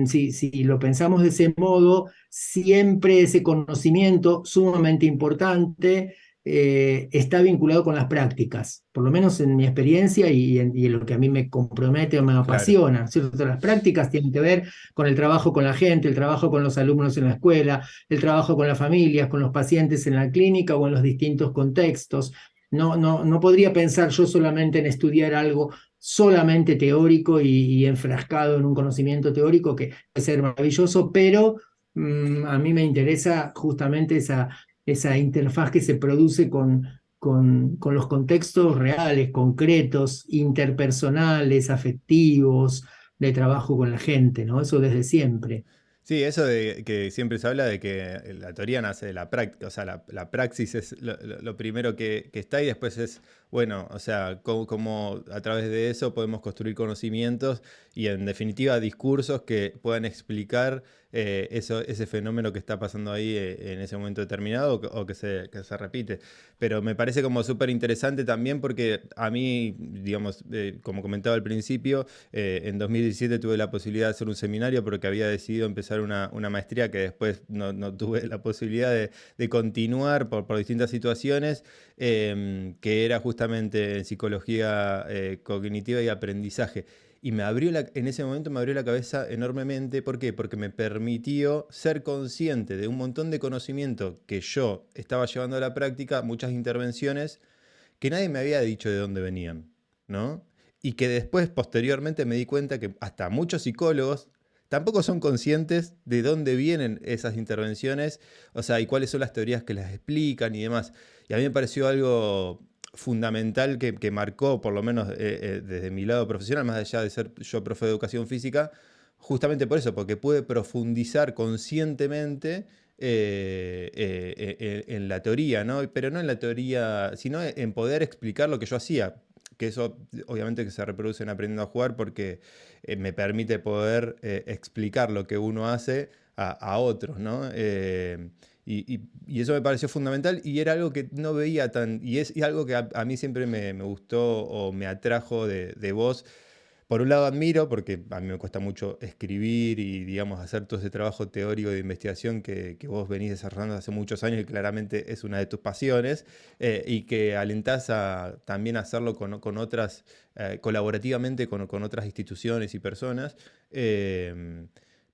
si lo pensamos de ese modo, siempre ese conocimiento sumamente importante está vinculado con las prácticas, por lo menos en mi experiencia y en lo que a mí me compromete o me Claro. apasiona, ¿cierto? Las prácticas tienen que ver con el trabajo con la gente, el trabajo con los alumnos en la escuela, el trabajo con las familias, con los pacientes en la clínica o en los distintos contextos. No podría pensar yo solamente en estudiar algo solamente teórico y enfrascado en un conocimiento teórico que puede ser maravilloso, pero a mí me interesa justamente esa interfaz que se produce con los contextos reales, concretos, interpersonales, afectivos, de trabajo con la gente, ¿no? Eso desde siempre. Sí, eso de que siempre se habla de que la teoría nace de la práctica, o sea, la praxis es lo primero que está y después es, bueno, o sea, cómo a través de eso podemos construir conocimientos y en definitiva discursos que puedan explicar ese fenómeno que está pasando ahí en ese momento determinado o que se repite. Pero me parece como súper interesante también porque a mí, digamos, como comentaba al principio, en 2017 tuve la posibilidad de hacer un seminario porque había decidido empezar una maestría que después no tuve la posibilidad de continuar por distintas situaciones, que era justamente en psicología cognitiva y aprendizaje. Y en ese momento me abrió la cabeza enormemente. ¿Por qué? Porque me permitió ser consciente de un montón de conocimiento que yo estaba llevando a la práctica, muchas intervenciones que nadie me había dicho de dónde venían, ¿no? Y que después, posteriormente, me di cuenta que hasta muchos psicólogos tampoco son conscientes de dónde vienen esas intervenciones, o sea, y cuáles son las teorías que las explican y demás. Y a mí me pareció algo fundamental que marcó, por lo menos desde mi lado profesional, más allá de ser yo profe de educación física, justamente por eso, porque pude profundizar conscientemente en la teoría, ¿no? Pero no en la teoría, sino en poder explicar lo que yo hacía. Que eso obviamente que se reproduce en Aprendiendo a Jugar porque me permite poder explicar lo que uno hace a otros, ¿no? Y eso me pareció fundamental y era algo que no veía tan, y algo que a mí siempre me gustó o me atrajo de vos. Por un lado admiro, porque a mí me cuesta mucho escribir y, digamos, hacer todo ese trabajo teórico de investigación que vos venís desarrollando hace muchos años y claramente es una de tus pasiones, y que alentás también a hacerlo con otras, colaborativamente con otras instituciones y personas.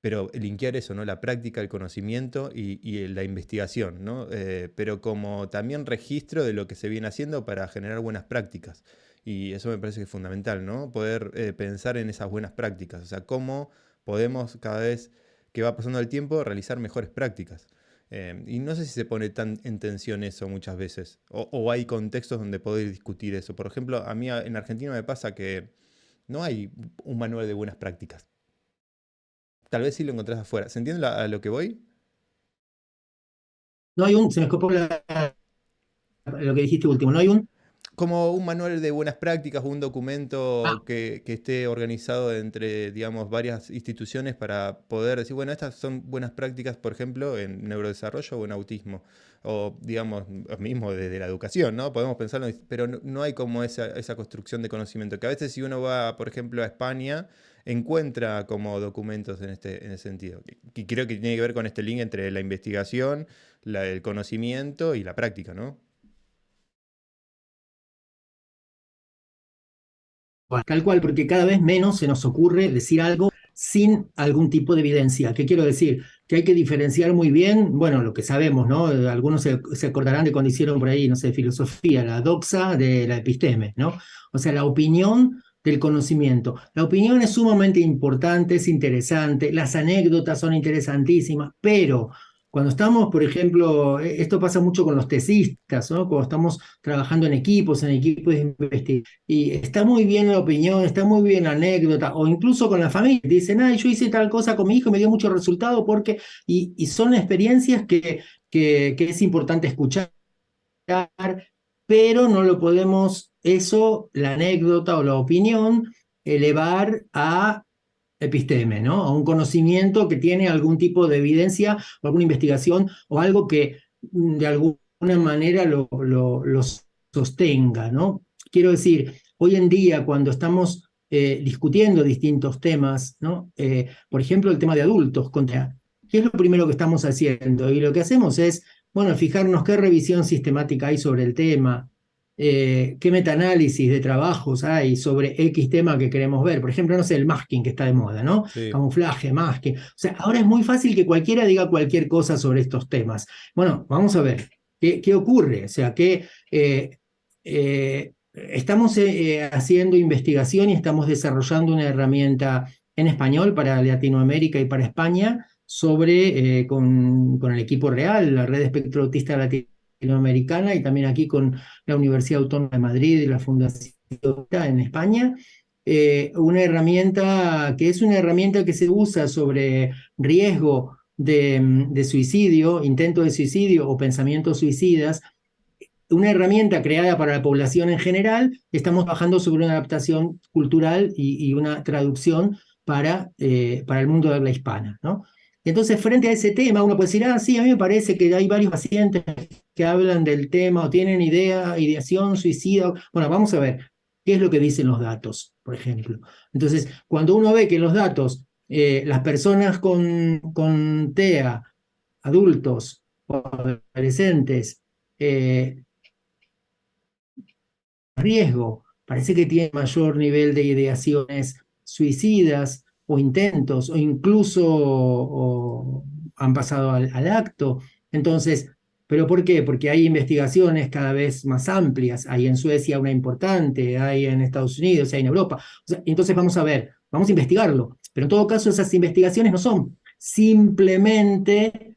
Pero linkear eso, ¿no? La práctica, el conocimiento y la investigación, ¿no? Pero como también registro de lo que se viene haciendo para generar buenas prácticas. Y eso me parece que es fundamental, ¿no? Poder pensar en esas buenas prácticas. O sea, cómo podemos cada vez que va pasando el tiempo realizar mejores prácticas. Y no sé si se pone tan en tensión eso muchas veces. O hay contextos donde poder discutir eso. Por ejemplo, a mí en Argentina me pasa que no hay un manual de buenas prácticas. Tal vez sí lo encontrás afuera. ¿Se entiende a lo que voy? No hay se me escapó lo que dijiste último, no hay un... Como un manual de buenas prácticas, un documento Ah, que esté organizado entre, digamos, varias instituciones para poder decir, bueno, estas son buenas prácticas, por ejemplo, en neurodesarrollo o en autismo, o, digamos, mismo desde la educación, ¿no? Podemos pensarlo, pero no hay como esa construcción de conocimiento, que a veces si uno va, por ejemplo, a España, encuentra como documentos en ese sentido. Y creo que tiene que ver con este link entre la investigación, el conocimiento y la práctica, ¿no? tal cual, porque cada vez menos se nos ocurre decir algo sin algún tipo de evidencia. ¿Qué quiero decir? Que hay que diferenciar muy bien, bueno, lo que sabemos, ¿no? Algunos se acordarán de cuando hicieron por ahí, no sé, filosofía, la doxa de la episteme, ¿no? O sea, la opinión del conocimiento. La opinión es sumamente importante, es interesante, las anécdotas son interesantísimas, pero cuando estamos, por ejemplo, esto pasa mucho con los tesistas, ¿no? Cuando estamos trabajando en equipos de investigación, y está muy bien la opinión, está muy bien la anécdota, o incluso con la familia. Dicen, ay, yo hice tal cosa con mi hijo y me dio mucho resultado porque, y son experiencias que es importante escuchar, pero no lo podemos, eso, la anécdota o la opinión, elevar a episteme, ¿no? A un conocimiento que tiene algún tipo de evidencia o alguna investigación o algo que de alguna manera lo sostenga, ¿no? Quiero decir, hoy en día cuando estamos discutiendo distintos temas, ¿no? Por ejemplo, el tema de adultos, ¿qué es lo primero que estamos haciendo? Y lo que hacemos es, bueno, fijarnos qué revisión sistemática hay sobre el tema, qué metaanálisis de trabajos hay sobre X tema que queremos ver. Por ejemplo, no sé, el masking que está de moda, ¿no? Sí. Camuflaje, masking. O sea, ahora es muy fácil que cualquiera diga cualquier cosa sobre estos temas. Bueno, vamos a ver, ¿qué ocurre? O sea, estamos haciendo investigación y estamos desarrollando una herramienta en español para Latinoamérica y para España con el equipo real, la Red Espectro Autista Latinoamericana, y también aquí con la Universidad Autónoma de Madrid y la Fundación en España. Una herramienta que es una herramienta que se usa sobre riesgo de suicidio, intento de suicidio o pensamientos suicidas, una herramienta creada para la población en general. Estamos trabajando sobre una adaptación cultural y una traducción para el mundo de habla hispana, ¿no? Entonces, frente a ese tema, uno puede decir, sí, a mí me parece que hay varios pacientes que hablan del tema o tienen ideación suicida. Bueno, vamos a ver qué es lo que dicen los datos, por ejemplo. Entonces, cuando uno ve que los datos, las personas con TEA, adultos o adolescentes, riesgo, parece que tiene mayor nivel de ideaciones suicidas o intentos, o incluso han pasado al acto. Entonces, ¿pero por qué? Porque hay investigaciones cada vez más amplias. Hay en Suecia una importante, hay en Estados Unidos, hay en Europa. O sea, entonces vamos a ver, vamos a investigarlo. Pero en todo caso, esas investigaciones no son simplemente,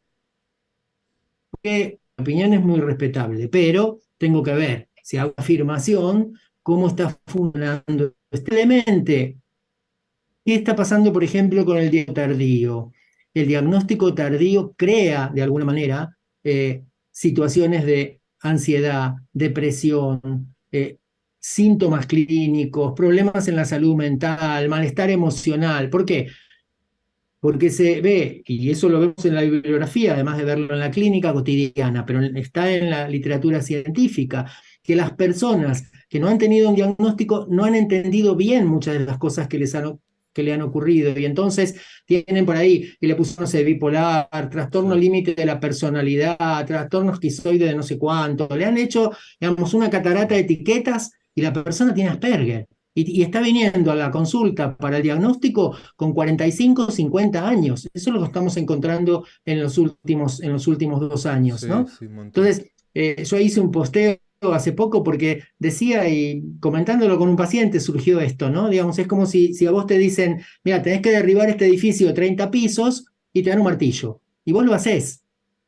porque mi opinión es muy respetable, pero tengo que ver si hago afirmación, cómo está funcionando este elemento. ¿Qué está pasando, por ejemplo, con el diagnóstico tardío? El diagnóstico tardío crea, de alguna manera, situaciones de ansiedad, depresión, síntomas clínicos, problemas en la salud mental, malestar emocional. ¿Por qué? Porque se ve, y eso lo vemos en la bibliografía, además de verlo en la clínica cotidiana, pero está en la literatura científica, que las personas que no han tenido un diagnóstico no han entendido bien muchas de las cosas que le han ocurrido, y entonces tienen por ahí, y le pusieron, no sé, bipolar, trastorno Sí. límite de la personalidad, trastorno esquizoide de no sé cuánto, le han hecho, digamos, una catarata de etiquetas, y la persona tiene Asperger. Y está viniendo a la consulta para el diagnóstico con 45 o 50 años. Eso es lo que estamos encontrando en los últimos 2 años, Sí, ¿no? sí, un montón. Entonces, yo hice un posteo hace poco porque decía, y comentándolo con un paciente, surgió esto, ¿no? Digamos, es como si a vos te dicen, mira, tenés que derribar este edificio de 30 pisos y te dan un martillo. Y vos lo haces.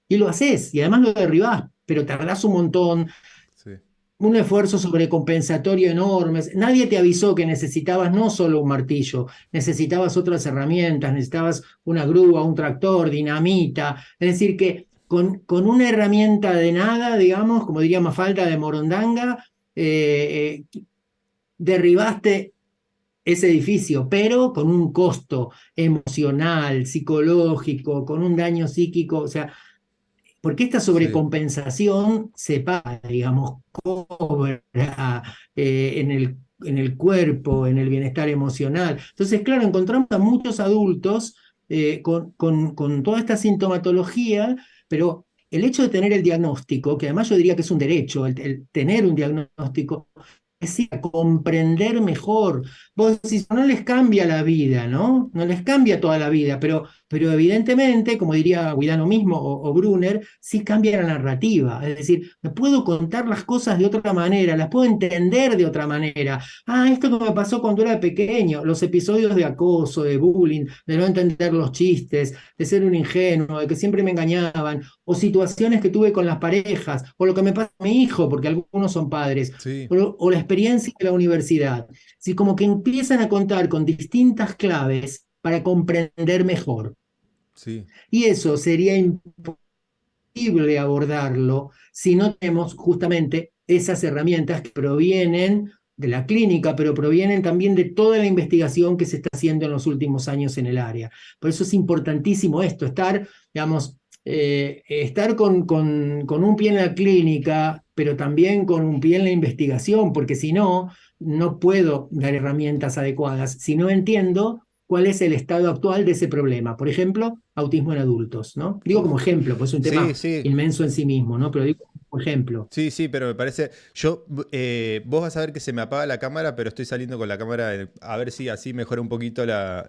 Y lo haces. Y además lo derribás, pero tardás un montón, Sí, un esfuerzo sobrecompensatorio enorme. Nadie te avisó que necesitabas no solo un martillo, necesitabas otras herramientas, necesitabas una grúa, un tractor, dinamita. Es decir, que con una herramienta de nada, digamos, como diría Mafalda de Morondanga, derribaste ese edificio, pero con un costo emocional, psicológico, con un daño psíquico. O sea, porque esta sí, sobrecompensación se paga, digamos, cobra en el cuerpo, en el bienestar emocional. Entonces, claro, encontramos a muchos adultos con toda esta sintomatología, pero el hecho de tener el diagnóstico, que además yo diría que es un derecho, el tener un diagnóstico, es decir, comprender mejor. Vos decís, no les cambia la vida, ¿no? No les cambia toda la vida, pero evidentemente, como diría Guidano mismo o Brunner, sí cambia la narrativa. Es decir, me puedo contar las cosas de otra manera, las puedo entender de otra manera. Esto que me pasó cuando era pequeño, los episodios de acoso, de bullying, de no entender los chistes, de ser un ingenuo, de que siempre me engañaban, o situaciones que tuve con las parejas, o lo que me pasa a mi hijo, porque algunos son padres, sí, o la experiencia de la universidad. Así como que empiezan a contar con distintas claves para comprender mejor. sí, Y eso sería imposible abordarlo si no tenemos justamente esas herramientas que provienen de la clínica, pero provienen también de toda la investigación que se está haciendo en los últimos años en el área. Por eso es importantísimo esto, estar, digamos, estar con un pie en la clínica, pero también con un pie en la investigación, porque si no, no puedo dar herramientas adecuadas si no entiendo cuál es el estado actual de ese problema. Por ejemplo, autismo en adultos, ¿no? Digo Uf. como ejemplo, pues es un Sí, tema sí. inmenso en sí mismo, ¿no? Pero digo como ejemplo. Sí, sí, pero me parece. Vos vas a ver que se me apaga la cámara, pero estoy saliendo con la cámara a ver si así mejora un poquito la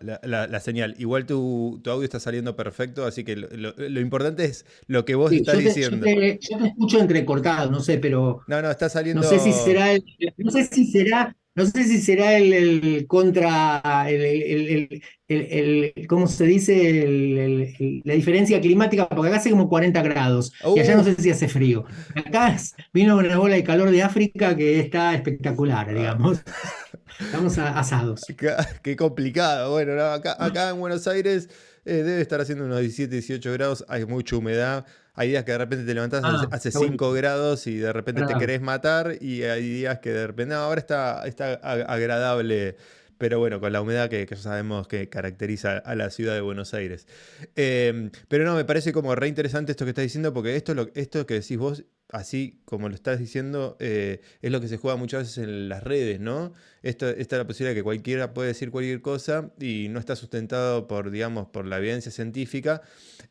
señal. Igual tu audio está saliendo perfecto, así que lo importante es lo que vos Sí, estás diciendo. yo te escucho entrecortado, no sé, pero No, no, está no sé si saliendo. será no sé si será el contra, ¿cómo se dice? La diferencia climática, porque acá hace como 40 grados y allá no sé Uf. si hace frío. Vino una ola de calor de África que está espectacular, Ah, digamos. Estamos asados. qué complicado. Bueno, no, acá en Buenos Aires debe estar haciendo unos 17, 18 grados. Hay mucha humedad. Hay días que de repente te levantás, Ah, hace está 5 buenísimo. grados y de repente te Agradable. querés matar. Y hay días que de repente, no, ahora está agradable. Pero bueno, con la humedad que ya sabemos que caracteriza a la ciudad de Buenos Aires. Pero no, me parece como re interesante esto que estás diciendo, porque esto que decís vos, así como lo estás diciendo, es lo que se juega muchas veces en las redes, ¿no? Esta es la posibilidad de que cualquiera puede decir cualquier cosa y no está sustentado por, digamos, por la evidencia científica.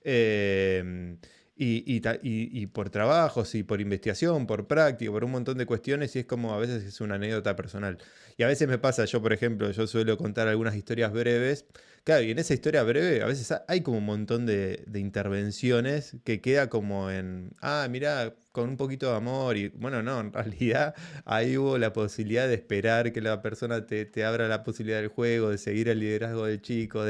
eh, y por trabajos y por investigación, por práctica, por un montón de cuestiones, y es como a veces es una anécdota personal. Y a veces me pasa, yo por ejemplo, yo suelo contar algunas historias breves. Claro, y en esa historia breve a veces hay como un montón de intervenciones que queda como en, mirá, con un poquito de amor y bueno, no, en realidad ahí hubo la posibilidad de esperar que la persona te abra la posibilidad del juego, de seguir el liderazgo del chico,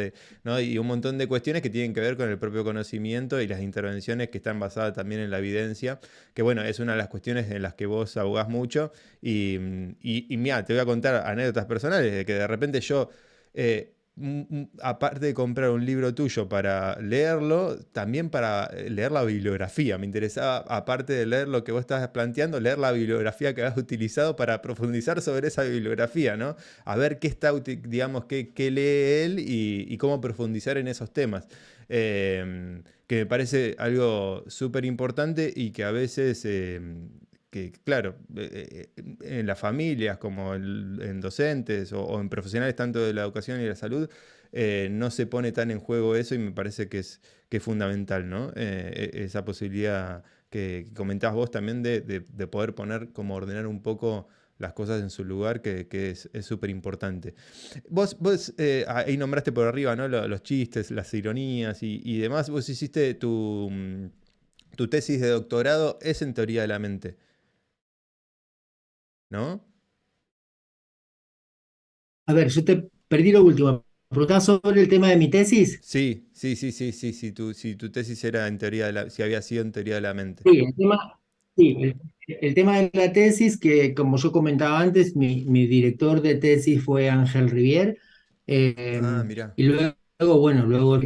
¿no? Y un montón de cuestiones que tienen que ver con el propio conocimiento y las intervenciones que están basadas también en la evidencia, que bueno, es una de las cuestiones en las que vos abogás mucho y mira, te voy a contar anécdotas personales de que de repente yo aparte de comprar un libro tuyo para leerlo, también para leer la bibliografía. Me interesaba, aparte de leer lo que vos estabas planteando, leer la bibliografía que has utilizado para profundizar sobre esa bibliografía, ¿no? A ver qué está, digamos, qué lee él y cómo profundizar en esos temas. Que me parece algo súper importante y que a veces que claro, en las familias como en docentes o en profesionales tanto de la educación y de la salud, no se pone tan en juego eso y me parece que es fundamental, ¿no? Esa posibilidad que comentabas vos también de poder poner, como ordenar un poco las cosas en su lugar, que es súper importante. Vos ahí nombraste por arriba, ¿no? Los chistes, las ironías y demás. Vos hiciste tu tesis de doctorado, es en teoría de la mente. ¿No? A ver, yo te perdí lo último. ¿Preguntás sobre el tema de mi tesis? Sí, sí, sí, sí, sí, si tu tesis era en teoría si había sido en teoría de la mente. Sí, sí, el tema de la tesis, que como yo comentaba antes, mi director de tesis fue Ángel Rivier, eh, Ah, mirá. y luego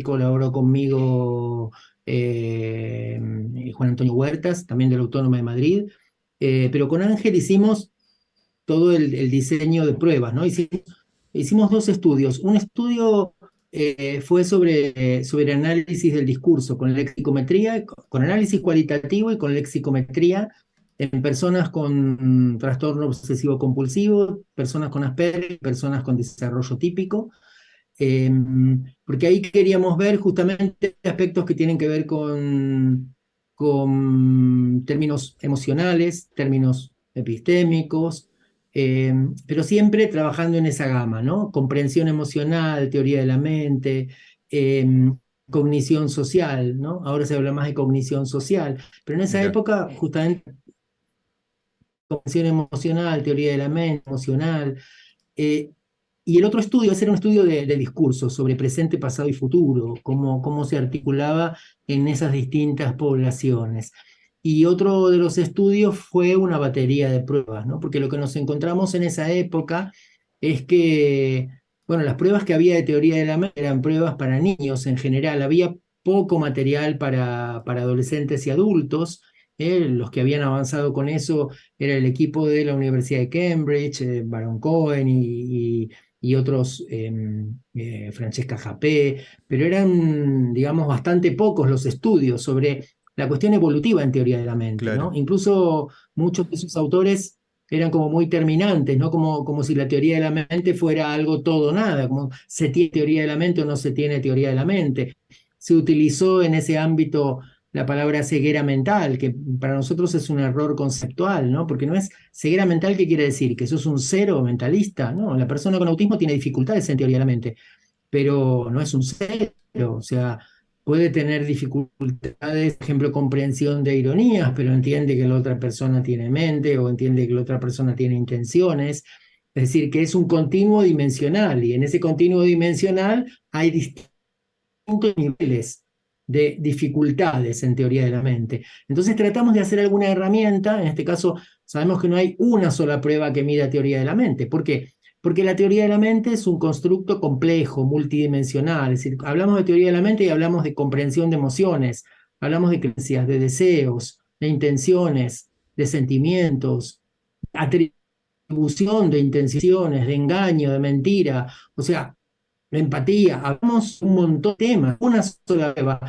colaboró conmigo eh, Juan Antonio Huertas, también de la Autónoma de Madrid, pero con Ángel hicimos todo el diseño de pruebas, ¿no? Hicimos dos estudios. Un estudio fue sobre análisis del discurso con lexicometría, con análisis cualitativo y con lexicometría en personas con trastorno obsesivo compulsivo, personas con Asperger, personas con desarrollo típico, eh, porque ahí queríamos ver justamente aspectos que tienen que ver con términos emocionales, términos epistémicos, eh, pero siempre trabajando en esa gama, ¿no? Comprensión emocional, teoría de la mente, eh, cognición social, ¿no? Ahora se habla más de cognición social, pero en esa Mirá. época justamente comprensión emocional, teoría de la mente, emocional, eh, y el otro estudio, ese era un estudio de discurso sobre presente, pasado y futuro, cómo se articulaba en esas distintas poblaciones. Y otro de los estudios fue una batería de pruebas, ¿no? Porque lo que nos encontramos en esa época es que, bueno, las pruebas que había de teoría de la mente eran pruebas para niños en general, había poco material para adolescentes y adultos. Los que habían avanzado con eso era el equipo de la Universidad de Cambridge, Baron Cohen y otros, Francesca Japé, pero eran, digamos, bastante pocos los estudios sobre la cuestión evolutiva en teoría de la mente, ¿no? Claro. Incluso muchos de esos autores eran como muy terminantes, ¿no? Como si la teoría de la mente fuera algo todo o nada, como se tiene teoría de la mente o no se tiene teoría de la mente. Se utilizó en ese ámbito la palabra ceguera mental, que para nosotros es un error conceptual, ¿no? Porque no es ceguera mental, ¿qué quiere decir? ¿Que sos un cero mentalista? No, la persona con autismo tiene dificultades en teoría de la mente, pero no es un cero, o sea, puede tener dificultades, por ejemplo, comprensión de ironías, pero entiende que la otra persona tiene mente o entiende que la otra persona tiene intenciones. Es decir, que es un continuo dimensional y en ese continuo dimensional hay distintos niveles de dificultades en teoría de la mente. Entonces tratamos de hacer alguna herramienta, en este caso sabemos que no hay una sola prueba que mida teoría de la mente. ¿Por qué? Porque la teoría de la mente es un constructo complejo, multidimensional, es decir, hablamos de teoría de la mente y hablamos de comprensión de emociones, hablamos de creencias, de deseos, de intenciones, de sentimientos, atribución de intenciones, de engaño, de mentira, o sea, la empatía, hablamos un montón de temas, una sola prueba.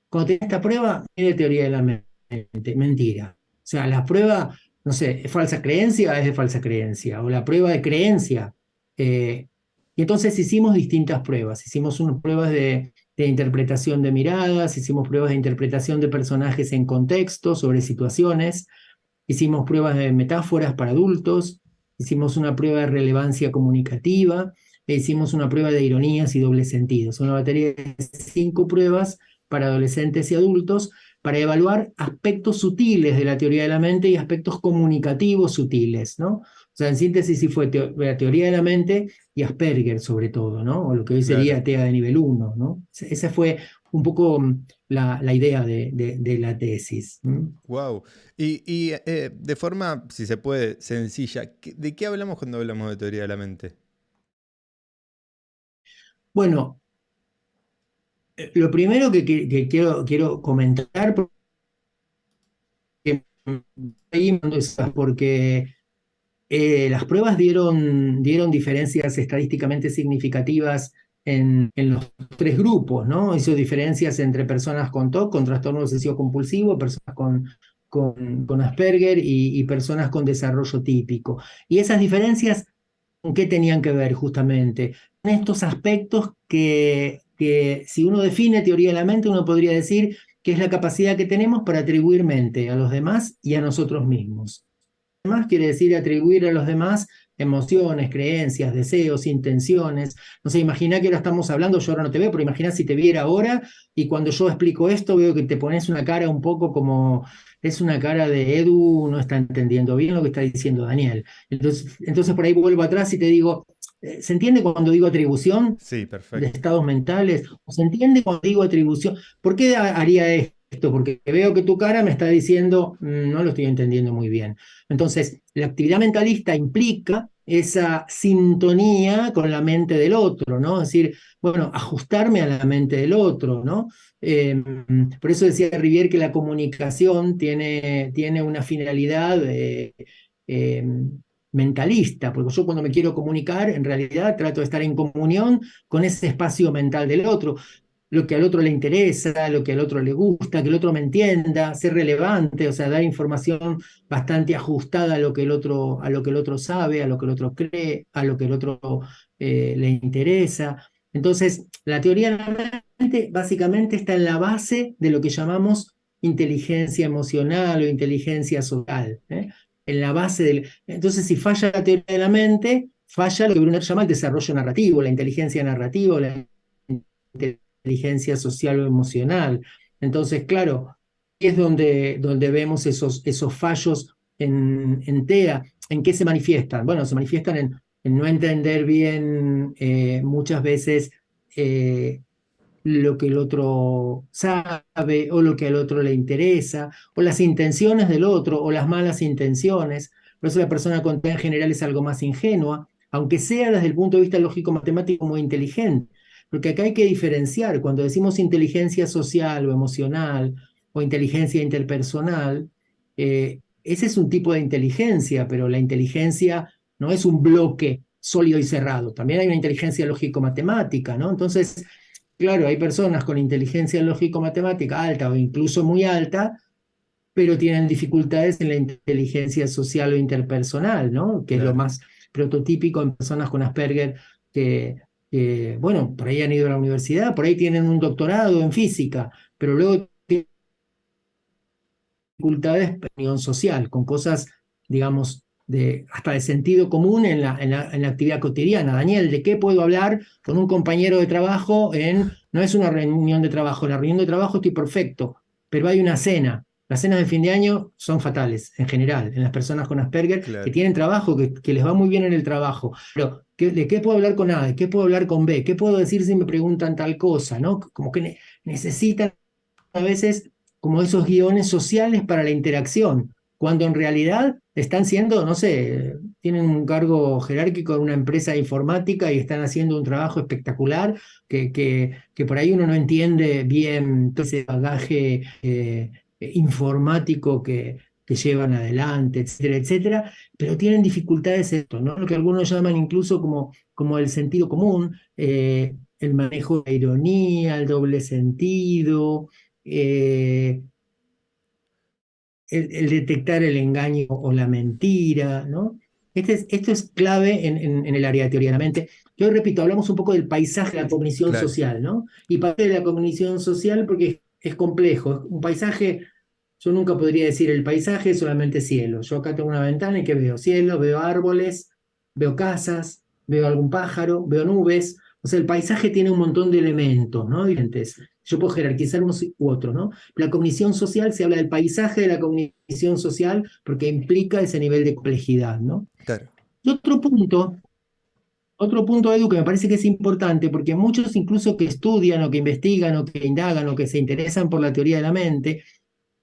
Cuando tenés esta prueba, es de teoría de la mente, mentira. O sea, la prueba, no sé, es falsa creencia, es de falsa creencia, o la prueba de creencia. Y entonces hicimos distintas pruebas, hicimos unas pruebas de interpretación de miradas, hicimos pruebas de interpretación de personajes en contexto, sobre situaciones, hicimos pruebas de metáforas para adultos, hicimos una prueba de relevancia comunicativa, e hicimos una prueba de ironías y dobles sentidos. Una batería de 5 pruebas para adolescentes y adultos para evaluar aspectos sutiles de la teoría de la mente y aspectos comunicativos sutiles, ¿no? O sea, en síntesis sí fue la teoría de la mente y Asperger sobre todo, ¿no? O lo que hoy Claro. sería TEA de nivel 1, ¿no? Esa fue un poco la idea de la tesis. Wow. Y de forma, si se puede, sencilla, ¿de qué hablamos cuando hablamos de teoría de la mente? Bueno, lo primero que quiero comentar, porque las pruebas dieron diferencias estadísticamente significativas en los 3 grupos, ¿no? Hizo diferencias entre personas con TOC, con trastorno obsesivo compulsivo, personas con Asperger y personas con desarrollo típico. Y esas diferencias, ¿con qué tenían que ver justamente? En estos aspectos que si uno define teoría de la mente, uno podría decir que es la capacidad que tenemos para atribuir mente a los demás y a nosotros mismos. Además quiere decir atribuir a los demás emociones, creencias, deseos, intenciones. No sé, imagina que ahora estamos hablando, yo ahora no te veo, pero imagina si te viera ahora y cuando yo explico esto veo que te pones una cara un poco como, es una cara de Edu, no está entendiendo bien lo que está diciendo Daniel. Entonces por ahí vuelvo atrás y te digo, ¿se entiende cuando digo atribución Sí, de perfecto. estados mentales? ¿O se entiende cuando digo atribución? ¿Por qué haría esto? Porque veo que tu cara me está diciendo, no lo estoy entendiendo muy bien. Entonces, la actividad mentalista implica esa sintonía con la mente del otro, ¿no? Es decir, bueno, ajustarme a la mente del otro, ¿no? Por eso decía Rivière que la comunicación tiene una finalidad eh, mentalista, porque yo cuando me quiero comunicar, en realidad trato de estar en comunión con ese espacio mental del otro, lo que al otro le interesa, lo que al otro le gusta, que el otro me entienda, ser relevante, o sea, dar información bastante ajustada a lo que el otro sabe, a lo que el otro cree, a lo que el otro le interesa. Entonces, la teoría de la mente básicamente está en la base de lo que llamamos inteligencia emocional o inteligencia social, ¿eh? En la base del... Entonces, si falla la teoría de la mente, falla lo que Brunner llama el desarrollo narrativo, la inteligencia narrativa, la inteligencia social o emocional. Entonces, claro, es donde vemos esos fallos en TEA. ¿En qué se manifiestan? Bueno, se manifiestan en no entender bien muchas veces eh, lo que el otro sabe o lo que al otro le interesa, o las intenciones del otro o las malas intenciones. Por eso la persona con TEA en general es algo más ingenua, aunque sea desde el punto de vista lógico-matemático muy inteligente. Porque acá hay que diferenciar, cuando decimos inteligencia social o emocional o inteligencia interpersonal, ese es un tipo de inteligencia, pero la inteligencia no es un bloque sólido y cerrado. También hay una inteligencia lógico-matemática, ¿no? Entonces, claro, hay personas con inteligencia lógico-matemática alta o incluso muy alta, pero tienen dificultades en la inteligencia social o interpersonal, ¿no? Que es lo Claro. más prototípico en personas con Asperger bueno, por ahí han ido a la universidad, por ahí tienen un doctorado en física, pero luego tienen dificultades en la unión social, con cosas, digamos, hasta de sentido común en la actividad cotidiana. Daniel, ¿de qué puedo hablar con un compañero de trabajo no es una reunión de trabajo, en la reunión de trabajo estoy perfecto, pero hay una cena. Las cenas de fin de año son fatales, en general, en las personas con Asperger que Claro. tienen trabajo, que les va muy bien en el trabajo. Pero, ¿de qué puedo hablar con A? ¿De qué puedo hablar con B? ¿Qué puedo decir si me preguntan tal cosa? ¿No? Como que necesitan a veces como esos guiones sociales para la interacción, cuando en realidad están siendo, no sé, tienen un cargo jerárquico en una empresa de informática y están haciendo un trabajo espectacular que por ahí uno no entiende bien todo ese bagaje informático que llevan adelante, etcétera, etcétera, pero tienen dificultades en esto, ¿no? Lo que algunos llaman incluso como el sentido común, el manejo de la ironía, el doble sentido, eh, el detectar el engaño o la mentira, ¿no? Esto es clave en el área de teoría de la mente. Yo repito, hablamos un poco del paisaje de la cognición Claro. social, ¿no? Y parte de la cognición social porque es complejo. Un paisaje, yo nunca podría decir el paisaje es solamente cielo. Yo acá tengo una ventana y ¿qué veo? Cielo, veo árboles, veo casas, veo algún pájaro, veo nubes. O sea, el paisaje tiene un montón de elementos, ¿no? Diferentes. Yo puedo jerarquizar unos u otros, ¿no? La cognición social se habla del paisaje de la cognición social porque implica ese nivel de complejidad, ¿no? Claro. Y otro punto, Edu, que me parece que es importante, porque muchos incluso que estudian o que investigan o que indagan o que se interesan por la teoría de la mente,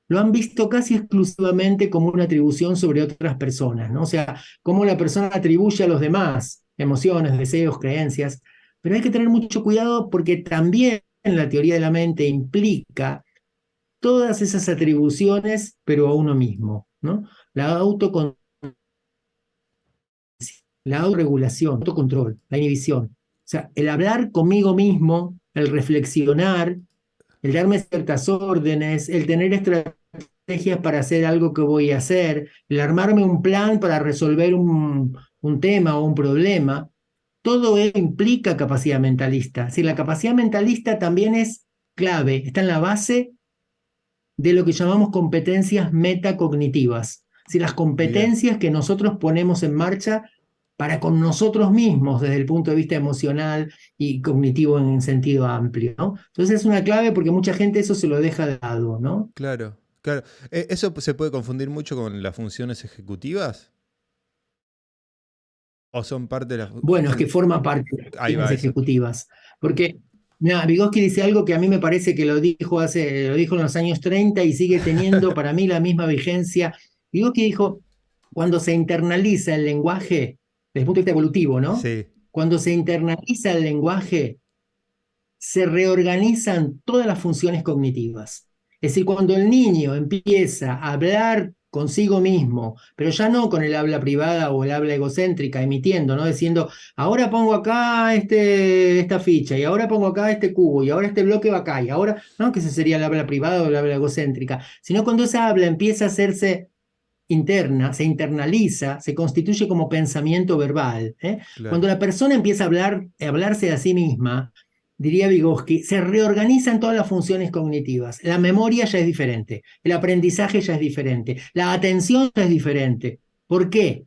lo han visto casi exclusivamente como una atribución sobre otras personas, ¿no? O sea, cómo la persona atribuye a los demás emociones, deseos, creencias, pero hay que tener mucho cuidado porque también la teoría de la mente implica todas esas atribuciones, pero a uno mismo, ¿no? La autocon- la autorregulación, autocontrol, la inhibición. O sea, el hablar conmigo mismo, el reflexionar, el darme ciertas órdenes, el tener estrategias para hacer algo que voy a hacer, el armarme un plan para resolver un tema o un problema, todo ello implica capacidad mentalista. Si la capacidad mentalista también es clave, está en la base de lo que llamamos competencias metacognitivas. Si las Bien. competencias que nosotros ponemos en marcha para con nosotros mismos desde el punto de vista emocional y cognitivo en sentido amplio, ¿no? Entonces es una clave porque mucha gente eso se lo deja de lado, ¿no? Claro. Claro. ¿Eso se puede confundir mucho con las funciones ejecutivas? ¿O son parte de las... Bueno, es que forma parte de las Ahí funciones va eso. ejecutivas. Porque, mira, Vygotsky dice algo que a mí me parece que lo dijo en los años 30 y sigue teniendo para mí la misma vigencia. Vygotsky dijo, cuando se internaliza el lenguaje, desde el punto de vista evolutivo, ¿no? Sí. Cuando se internaliza el lenguaje, se reorganizan todas las funciones cognitivas. Es decir, cuando el niño empieza a hablar consigo mismo, pero ya no con el habla privada o el habla egocéntrica, emitiendo, ¿no? Diciendo, ahora pongo acá esta ficha, y ahora pongo acá este cubo, y ahora este bloque va acá, y ahora, no que ese sería el habla privada o el habla egocéntrica, sino cuando esa habla empieza a hacerse interna, se internaliza, se constituye como pensamiento verbal. ¿Eh? Claro. Cuando la persona empieza a hablarse a sí misma, diría Vygotsky, se reorganizan todas las funciones cognitivas. La memoria ya es diferente, el aprendizaje ya es diferente, la atención ya es diferente. ¿Por qué?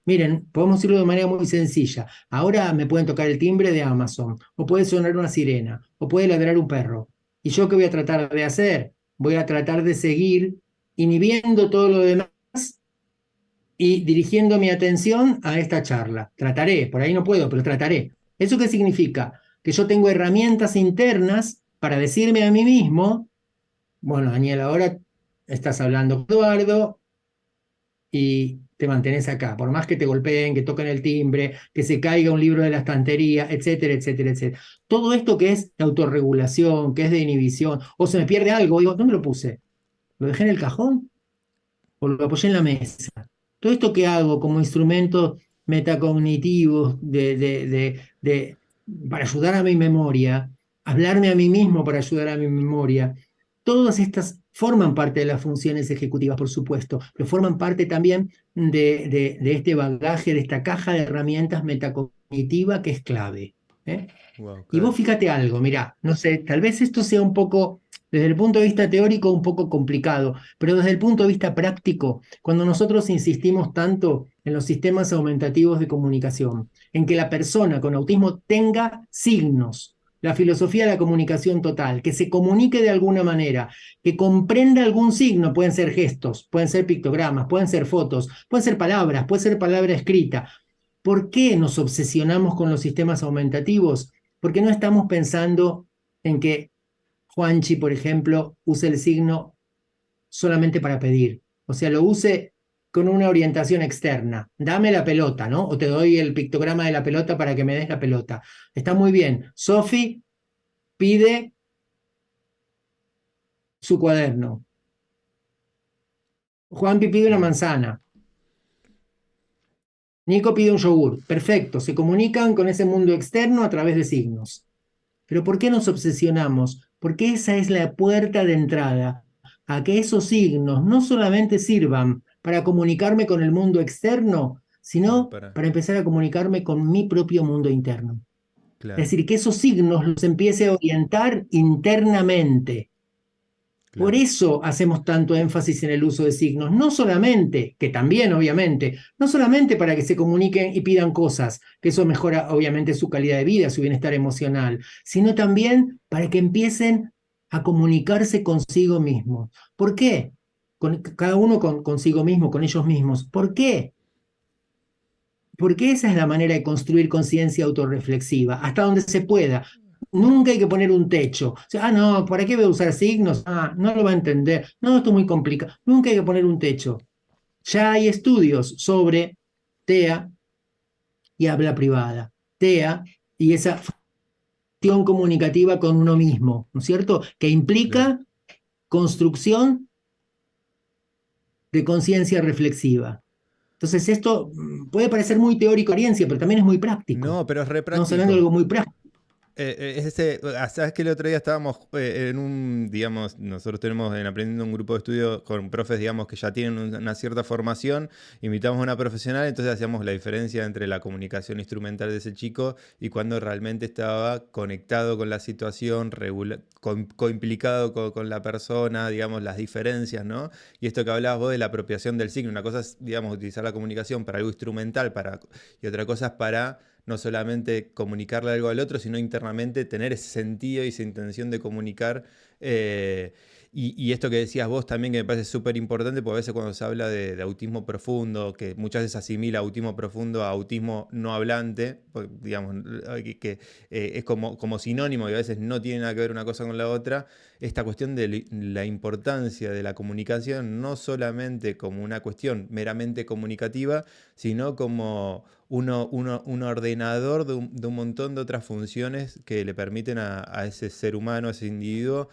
Miren, podemos decirlo de manera muy sencilla. Ahora me pueden tocar el timbre de Amazon, o puede sonar una sirena, o puede ladrar un perro. ¿Y yo qué voy a tratar de hacer? Voy a tratar de seguir inhibiendo todo lo demás y dirigiendo mi atención a esta charla. Trataré, por ahí no puedo, pero trataré. ¿Eso qué significa? Que yo tengo herramientas internas para decirme a mí mismo, bueno, Daniel, ahora estás hablando con Eduardo y te mantenés acá, por más que te golpeen, que toquen el timbre, que se caiga un libro de la estantería, etcétera, etcétera, etcétera. Todo esto que es de autorregulación, que es de inhibición, o se me pierde algo, digo, ¿dónde lo puse? ¿Lo dejé en el cajón? ¿O lo apoyé en la mesa? Todo esto que hago como instrumento metacognitivos para ayudar a mi memoria, hablarme a mí mismo para ayudar a mi memoria. Todas estas forman parte de las funciones ejecutivas, por supuesto, pero forman parte también de este bagaje, de esta caja de herramientas metacognitiva que es clave. ¿Eh? Wow, Y claro. vos fíjate algo, mirá, no sé, tal vez esto sea un poco, desde el punto de vista teórico, un poco complicado, pero desde el punto de vista práctico, cuando nosotros insistimos tanto en los sistemas aumentativos de comunicación, en que la persona con autismo tenga signos, la filosofía de la comunicación total, que se comunique de alguna manera, que comprenda algún signo, pueden ser gestos, pueden ser pictogramas, pueden ser fotos, pueden ser palabras, puede ser palabra escrita. ¿Por qué nos obsesionamos con los sistemas aumentativos? Porque no estamos pensando en que Juanchi, por ejemplo, use el signo solamente para pedir. O sea, lo use con una orientación externa. Dame la pelota, ¿no? O te doy el pictograma de la pelota para que me des la pelota. Está muy bien. Sophie pide su cuaderno. Juanpi pide una Claro. manzana. Nico pide un yogur. Perfecto. Se comunican con ese mundo externo a través de signos. Pero ¿por qué nos obsesionamos? Porque esa es la puerta de entrada a que esos signos no solamente sirvan para comunicarme con el mundo externo, Sino sino para. para empezar a comunicarme con mi propio mundo interno. Es Claro, decir, que esos signos los empiece a orientar internamente. Por claro. eso hacemos tanto énfasis en el uso de signos, no solamente, que también obviamente, no solamente para que se comuniquen y pidan cosas, que eso mejora obviamente su calidad de vida, su bienestar emocional, sino también para que empiecen a comunicarse consigo mismos. ¿Por qué? Cada uno consigo mismo, con ellos mismos. ¿Por qué? Porque esa es la manera de construir conciencia autorreflexiva, hasta donde se pueda. Nunca hay que poner un techo. O sea, no, ¿para qué voy a usar signos? Ah, no lo va a entender. No, esto es muy complicado. Nunca hay que poner un techo. Ya hay estudios sobre TEA y habla privada. TEA y esa función comunicativa con uno mismo, ¿no es cierto? Que Claro. implica construcción de conciencia reflexiva. Entonces, esto puede parecer muy teórico, pero también es muy práctico. No, pero es re Estamos hablando de práctico. algo muy práctico. Sabes que el otro día estábamos en un, digamos, nosotros tenemos en Aprendiendo un grupo de estudio con profes, digamos, que ya tienen una cierta formación, invitamos a una profesional, entonces hacíamos la diferencia entre la comunicación instrumental de ese chico y cuando realmente estaba conectado con la situación, coimplicado con la persona, digamos, las diferencias, ¿no? Y esto que hablabas vos de la apropiación del signo, una cosa es, digamos, utilizar la comunicación para algo instrumental y otra cosa es para no solamente comunicarle algo al otro, sino internamente tener ese sentido y esa intención de comunicar. eh, y esto que decías vos también, que me parece súper importante, porque a veces cuando se habla de autismo profundo, que muchas veces asimila autismo profundo a autismo no hablante, pues, digamos, es como sinónimo y a veces no tiene nada que ver una cosa con la otra, esta cuestión de la importancia de la comunicación, no solamente como una cuestión meramente comunicativa, sino como un ordenador de un montón de otras funciones que le permiten a ese ser humano, a ese individuo,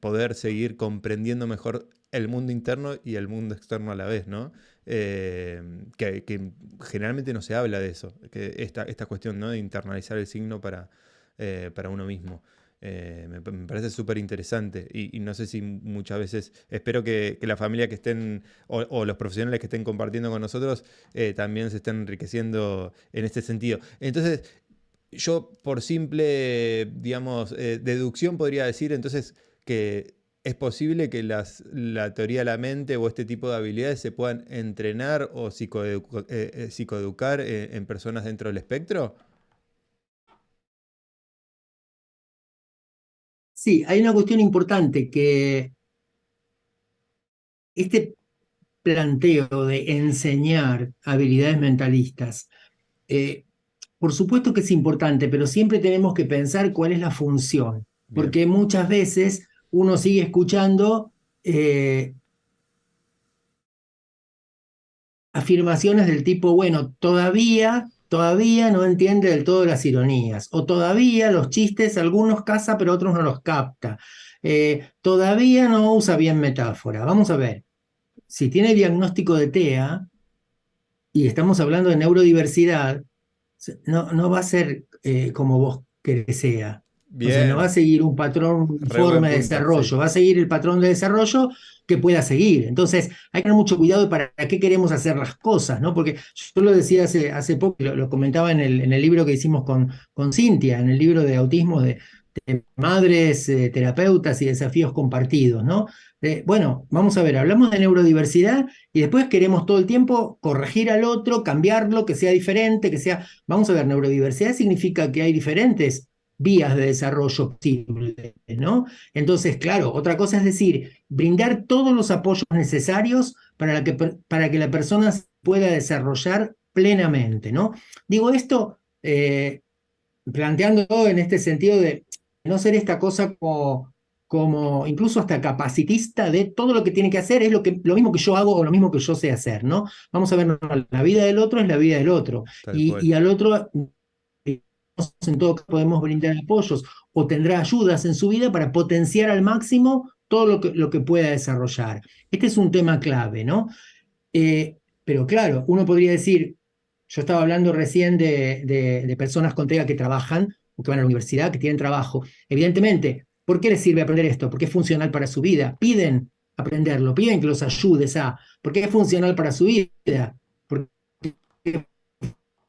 poder seguir comprendiendo mejor el mundo interno y el mundo externo a la vez, ¿no? Que generalmente no se habla de eso, que esta cuestión, ¿no? De internalizar el signo para uno mismo. Me parece súper interesante y no sé si muchas veces, espero que la familia que estén o los profesionales que estén compartiendo con nosotros también se estén enriqueciendo en este sentido. Entonces, yo por simple, digamos, deducción podría decir entonces que es posible que la teoría de la mente o este tipo de habilidades se puedan entrenar o psicoeducar en personas dentro del espectro. Sí, hay una cuestión importante que este planteo de enseñar habilidades mentalistas, eh, por supuesto que es importante, pero siempre tenemos que pensar cuál es la función, Bien, porque muchas veces uno sigue escuchando afirmaciones del tipo, bueno, todavía no entiende del todo las ironías, o todavía los chistes algunos caza pero otros no los capta, todavía no usa bien metáfora. Vamos a ver, si tiene diagnóstico de TEA y estamos hablando de neurodiversidad, no va a ser como vos querés que sea. O sea, no va a Bien, seguir un patrón re buen uniforme de punto, sí. desarrollo, va a seguir el patrón de desarrollo que pueda seguir. Entonces, hay que tener mucho cuidado de para qué queremos hacer las cosas, ¿no? Porque yo lo decía hace poco, lo comentaba en el libro que hicimos con Cintia, en el libro de autismo de madres, terapeutas y desafíos compartidos, ¿no? Bueno, vamos a ver, hablamos de neurodiversidad y después queremos todo el tiempo corregir al otro, cambiarlo, que sea diferente, que sea... Vamos a ver, neurodiversidad significa que hay diferentes vías de desarrollo posibles, ¿no? Entonces, claro, otra cosa es decir, brindar todos los apoyos necesarios para que la persona se pueda desarrollar plenamente, ¿no? Digo esto planteando en este sentido de no ser esta cosa como incluso hasta capacitista de todo lo que tiene que hacer es lo mismo que yo hago o lo mismo que yo sé hacer, ¿no? Vamos a ver, no, la vida del otro es la vida del otro Tal cual. y al otro en todo caso podemos brindar apoyos o tendrá ayudas en su vida para potenciar al máximo todo lo que pueda desarrollar. Este es un tema clave, ¿no? Pero claro, uno podría decir, yo estaba hablando recién de personas con TEA que trabajan o que van a la universidad, que tienen trabajo. Evidentemente, ¿por qué les sirve aprender esto? Porque es funcional para su vida. Piden aprenderlo, piden que los ayudes a, porque es funcional para su vida, porque es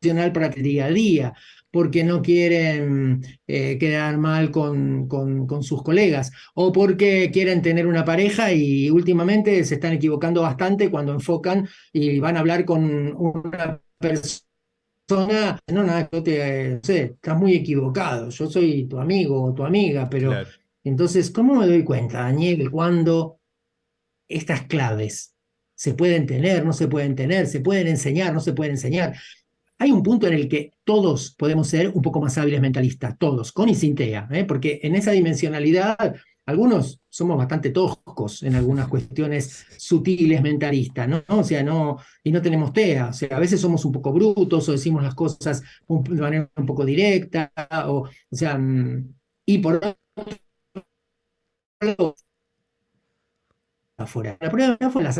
funcional para el día a día, porque no quieren quedar mal con sus colegas, o porque quieren tener una pareja y últimamente se están equivocando bastante cuando enfocan y van a hablar con una persona, no, nada, no sé, estás muy equivocado, yo soy tu amigo o tu amiga, pero Claro. entonces, ¿cómo me doy cuenta, Daniel, cuando estas claves se pueden tener, no se pueden tener, se pueden enseñar, no se pueden enseñar? Hay un punto en el que todos podemos ser un poco más hábiles mentalistas, todos, con y sin TEA, ¿eh? Porque en esa dimensionalidad algunos somos bastante toscos en algunas cuestiones Sí. sutiles mentalistas, ¿no? O sea, no, y no tenemos TEA, o sea, a veces somos un poco brutos o decimos las cosas de manera un poco directa, o sea, y por otro lado, afuera. La prueba de metáfora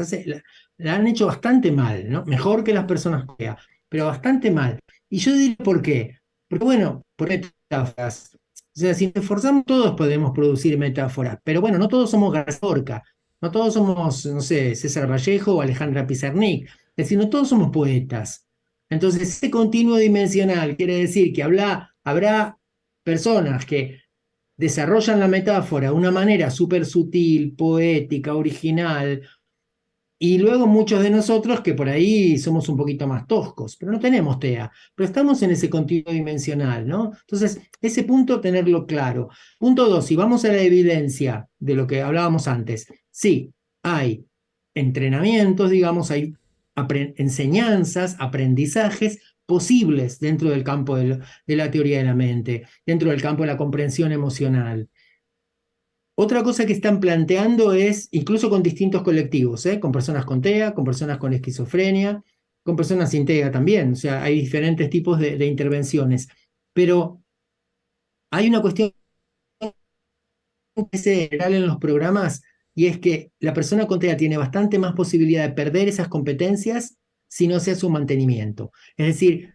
la han hecho bastante mal, ¿no? Mejor que las personas TEA, pero bastante mal. Y yo diría por qué. Porque bueno, por metáforas. O sea, si nos esforzamos todos podemos producir metáforas, pero bueno, no todos somos García Lorca, no todos somos, no sé, César Vallejo o Alejandra Pizarnik, es decir, no todos somos poetas. Entonces, ese continuo dimensional quiere decir que habrá personas que desarrollan la metáfora de una manera súper sutil, poética, original, y luego muchos de nosotros que por ahí somos un poquito más toscos, pero no tenemos TEA, pero estamos en ese continuo dimensional, ¿no? Entonces, ese punto tenerlo claro. Punto dos, si vamos a la evidencia de lo que hablábamos antes, sí, hay entrenamientos, digamos, hay enseñanzas, aprendizajes posibles dentro del campo de la teoría de la mente, dentro del campo de la comprensión emocional. Otra cosa que están planteando es, incluso con distintos colectivos, con personas con TEA, con personas con esquizofrenia, con personas sin TEA también, o sea, hay diferentes tipos de intervenciones, pero hay una cuestión que es general en los programas y es que la persona con TEA tiene bastante más posibilidad de perder esas competencias si no se hace un mantenimiento. Es decir,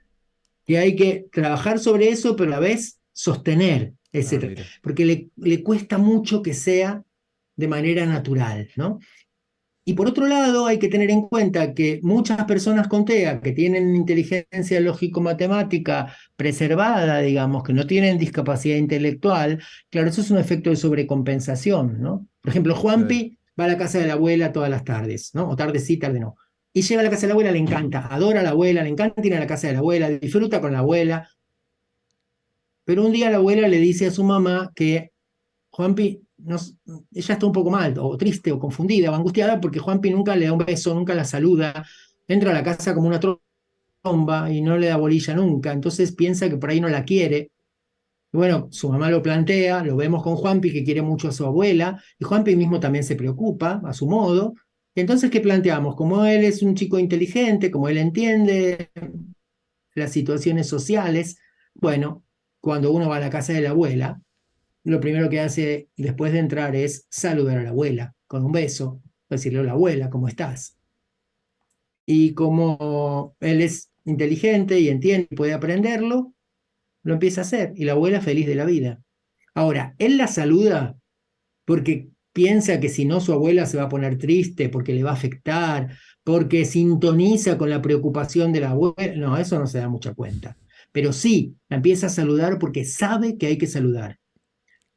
que hay que trabajar sobre eso, pero a la vez sostener Ah, ese, mira. porque le cuesta mucho que sea de manera natural, ¿no? Y por otro lado, hay que tener en cuenta que muchas personas con TEA que tienen inteligencia lógico-matemática preservada, digamos, que no tienen discapacidad intelectual, claro, eso es un efecto de sobrecompensación, ¿no? Por ejemplo, Claro. Juanpi va a la casa de la abuela todas las tardes, ¿no? O tarde sí, tarde no. Y llega a la casa de la abuela, le encanta, adora a la abuela, le encanta ir a la casa de la abuela, disfruta con la abuela, pero un día la abuela le dice a su mamá que Juanpi, ella está un poco mal, o triste, o confundida, o angustiada, porque Juanpi nunca le da un beso, nunca la saluda, entra a la casa como una tromba y no le da bolilla nunca, entonces piensa que por ahí no la quiere. Y bueno, su mamá lo plantea, lo vemos con Juanpi, que quiere mucho a su abuela, y Juanpi mismo también se preocupa, a su modo. Y entonces, ¿qué planteamos? Como él es un chico inteligente, como él entiende las situaciones sociales, bueno, cuando uno va a la casa de la abuela, lo primero que hace después de entrar es saludar a la abuela con un beso, decirle, hola abuela, ¿cómo estás? y como él es inteligente y entiende y puede aprenderlo, lo empieza a hacer y la abuela feliz de la vida. Ahora, él la saluda porque piensa que si no su abuela se va a poner triste, porque le va a afectar, porque sintoniza con la preocupación de la abuela. No, eso no se da mucha cuenta. Pero sí, la empieza a saludar porque sabe que hay que saludar.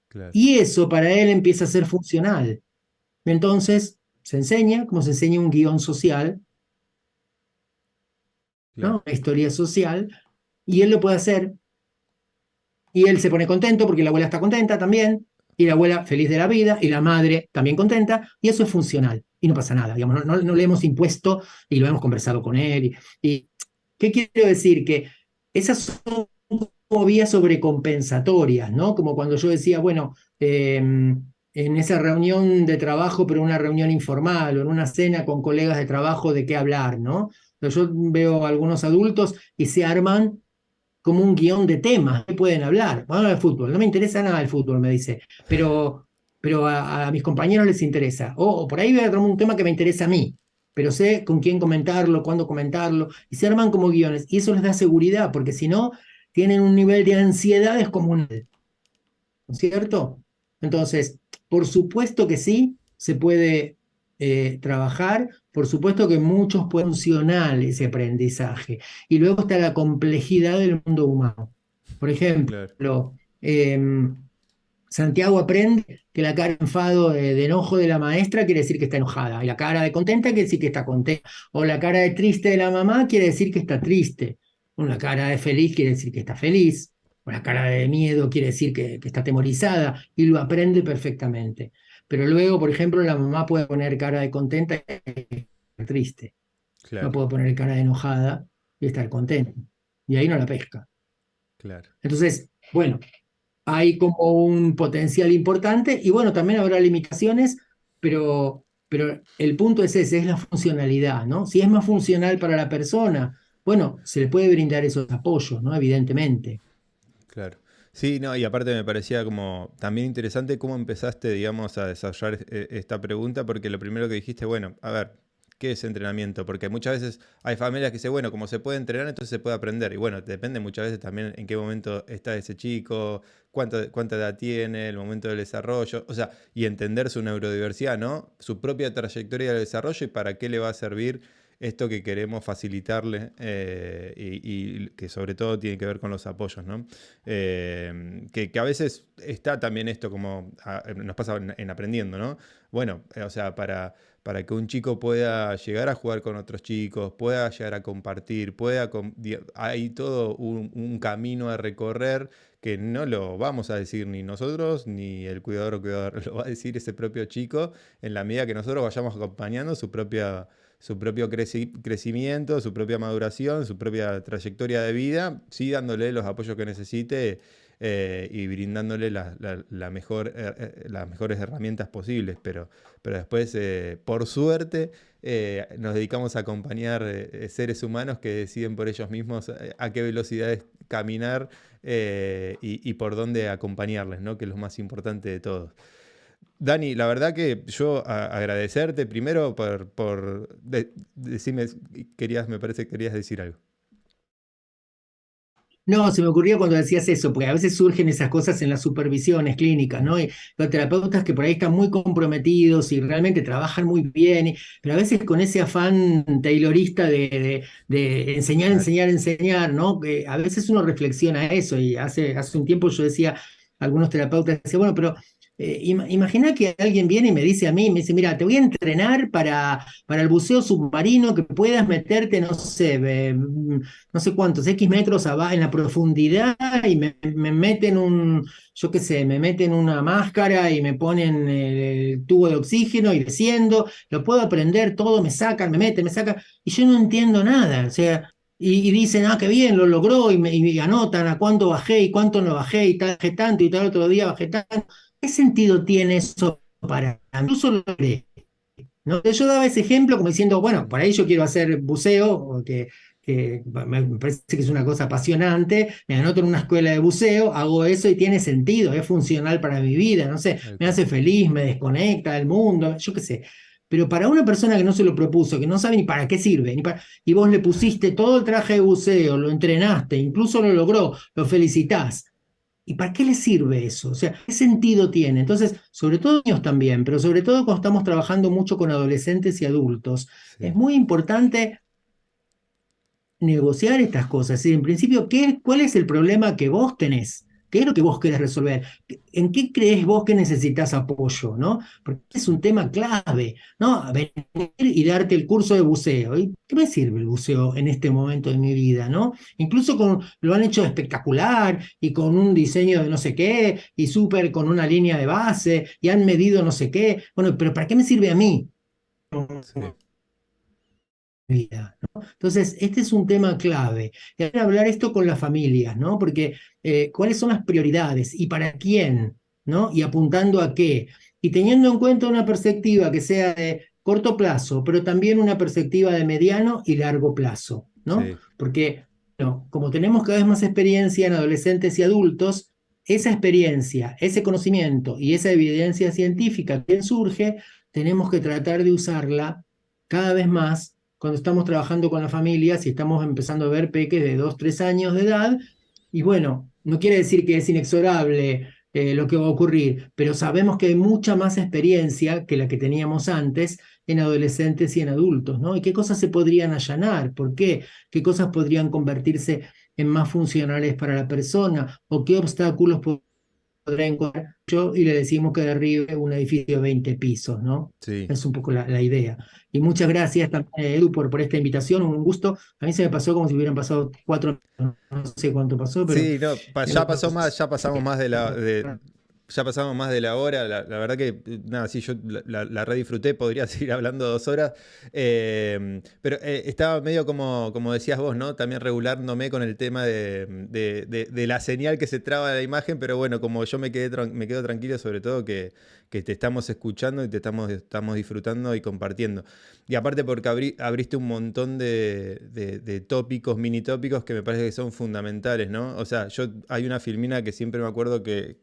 Claro, Y eso para él empieza a ser funcional. Entonces, se enseña, como se enseña un guión social, claro, ¿no? Una historia social, y él lo puede hacer. Y él se pone contento porque la abuela está contenta también, y la abuela feliz de la vida, y la madre también contenta, y eso es funcional, y no pasa nada, digamos, no le hemos impuesto y lo hemos conversado con él. Y ¿qué quiero decir? Que esas son como vías sobrecompensatorias, ¿no? Como cuando yo decía, bueno, en esa reunión de trabajo, pero una reunión informal, o en una cena con colegas de trabajo, ¿de qué hablar, no? Yo veo a algunos adultos y se arman como un guión de temas que pueden hablar. Bueno, el fútbol, no me interesa nada el fútbol, me dice, pero a mis compañeros les interesa. O por ahí voy a tomar un tema que me interesa a mí, pero sé con quién comentarlo, cuándo comentarlo, y se arman como guiones. Y eso les da seguridad, porque si no, tienen un nivel de ansiedad descomunal, ¿no es cierto? Entonces, por supuesto que sí, se puede trabajar, por supuesto que muchos pueden funcionar ese aprendizaje. Y luego está la complejidad del mundo humano. Por claro, ejemplo, Santiago aprende que la cara de enfado, de enojo de la maestra quiere decir que está enojada, y la cara de contenta quiere decir que está contenta, o la cara de triste de la mamá quiere decir que está triste, o la cara de feliz quiere decir que está feliz, o la cara de miedo quiere decir que está atemorizada, y lo aprende perfectamente. Pero luego, por ejemplo, la mamá puede poner cara de contenta y estar triste, no claro, puede poner cara de enojada y estar contenta, y ahí no la pesca. claro. Entonces, bueno, hay como un potencial importante y bueno, también habrá limitaciones, pero el punto es ese, es la funcionalidad, ¿no? Si es más funcional para la persona, bueno, se le puede brindar esos apoyos, ¿no? Evidentemente. Claro. Sí, no, y aparte me parecía como también interesante cómo empezaste, digamos, a desarrollar esta pregunta, porque lo primero que dijiste, bueno, a ver, ¿qué es entrenamiento? Porque muchas veces hay familias que dicen, bueno, como se puede entrenar, entonces se puede aprender. Y bueno, depende muchas veces también en qué momento está ese chico, cuánta edad tiene, el momento del desarrollo, o sea, y entender su neurodiversidad, ¿no? Su propia trayectoria de desarrollo y para qué le va a servir esto que queremos facilitarle y que sobre todo tiene que ver con los apoyos, ¿no? Que a veces está también esto como nos pasa en aprendiendo, ¿no? Bueno, o sea, para que un chico pueda llegar a jugar con otros chicos, pueda llegar a compartir, hay todo un camino a recorrer que no lo vamos a decir ni nosotros ni el cuidador o cuidador, lo va a decir ese propio chico en la medida que nosotros vayamos acompañando su propio crecimiento, su propia maduración, su propia trayectoria de vida, sí dándole los apoyos que necesite y brindándole las mejores herramientas posibles. Pero después, por suerte, nos dedicamos a acompañar seres humanos que deciden por ellos mismos a qué velocidades caminar y por dónde acompañarles, ¿no? Que es lo más importante de todo. Dani, la verdad que yo agradecerte primero por decirme, me parece que querías decir algo. No, se me ocurrió cuando decías eso, porque a veces surgen esas cosas en las supervisiones clínicas, ¿no? Y los terapeutas que por ahí están muy comprometidos y realmente trabajan muy bien, pero a veces con ese afán taylorista de enseñar, Claro. enseñar, enseñar, ¿no? Que a veces uno reflexiona eso y hace un tiempo yo decía, a algunos terapeutas, decía, bueno, pero imagina que alguien viene y me dice a mí, me dice, mira, te voy a entrenar para el buceo submarino, que puedas meterte, no sé, no sé cuántos, X metros abajo en la profundidad y me meten yo qué sé, me meten una máscara y me ponen el tubo de oxígeno y desciendo, lo puedo aprender todo, me sacan, me meten, me sacan, y yo no entiendo nada, o sea, y dicen, ah, qué bien, lo logró, y anotan a cuánto bajé y cuánto no bajé, y tal, bajé tanto, y tal otro día bajé tanto. ¿Qué sentido tiene eso para mí? Incluso lo logré, ¿no? Yo daba ese ejemplo como diciendo, bueno, por ahí yo quiero hacer buceo, que me parece que es una cosa apasionante, me anoto en una escuela de buceo, hago eso y tiene sentido, es funcional para mi vida, no sé, Tal me cual. hace feliz, me desconecta del mundo, yo qué sé. Pero para una persona que no se lo propuso, que no sabe ni para qué sirve, y vos le pusiste todo el traje de buceo, lo entrenaste, incluso lo logró, lo felicitás. ¿Y para qué le sirve eso? O sea, ¿qué sentido tiene? Entonces, sobre todo niños también, pero sobre todo cuando estamos trabajando mucho con adolescentes y adultos, es Sí, muy importante negociar estas cosas. ¿Sí? En principio, ¿cuál es el problema que vos tenés? ¿Qué es lo que vos querés resolver? ¿En qué crees vos que necesitas apoyo? ¿No? Porque es sí, un tema clave, ¿no? Venir y darte el curso de buceo. ¿Y qué me sirve el buceo en este momento de mi vida? ¿No? Incluso lo han hecho espectacular y con un diseño de no sé qué y súper con una línea de base y han medido no sé qué. Bueno, pero ¿para qué me sirve a mí? sí, Vida, ¿no? Entonces, este es un tema clave. Y hay que hablar esto con las familias, ¿no? Porque cuáles son las prioridades y para quién, ¿no? Y apuntando a qué. Y teniendo en cuenta una perspectiva que sea de corto plazo, pero también una perspectiva de mediano y largo plazo, ¿no? sí, Porque, bueno, como tenemos cada vez más experiencia en adolescentes y adultos, esa experiencia, ese conocimiento y esa evidencia científica que surge, tenemos que tratar de usarla cada vez más cuando estamos trabajando con las familias y estamos empezando a ver peques de 2 3 años de edad. Y bueno, no quiere decir que es inexorable lo que va a ocurrir, pero sabemos que hay mucha más experiencia que la que teníamos antes en adolescentes y en adultos, ¿no? ¿Y qué cosas se podrían allanar? ¿Por qué? ¿Qué cosas podrían convertirse en más funcionales para la persona? ¿O qué obstáculos podrá encontrar yo? Y le decimos que derribe un edificio de 20 pisos, ¿no? sí. Es un poco la idea. Y muchas gracias también, Edu, por esta invitación, un gusto. A mí se me pasó como si hubieran pasado 4, no sé cuánto pasó, pero Sí, no, ya pasó más, ya pasamos más ya pasamos más de la hora. La verdad que, nada, sí, yo la re disfruté, podría seguir hablando 2 horas. Pero estaba medio como decías vos, ¿no? También regulándome con el tema de la señal que se traba de la imagen, pero bueno, como yo me quedo tranquilo, sobre todo que te estamos escuchando y estamos disfrutando y compartiendo. Y aparte porque abriste un montón de tópicos, mini tópicos que me parece que son fundamentales, ¿no? O sea, hay una filmina que siempre me acuerdo que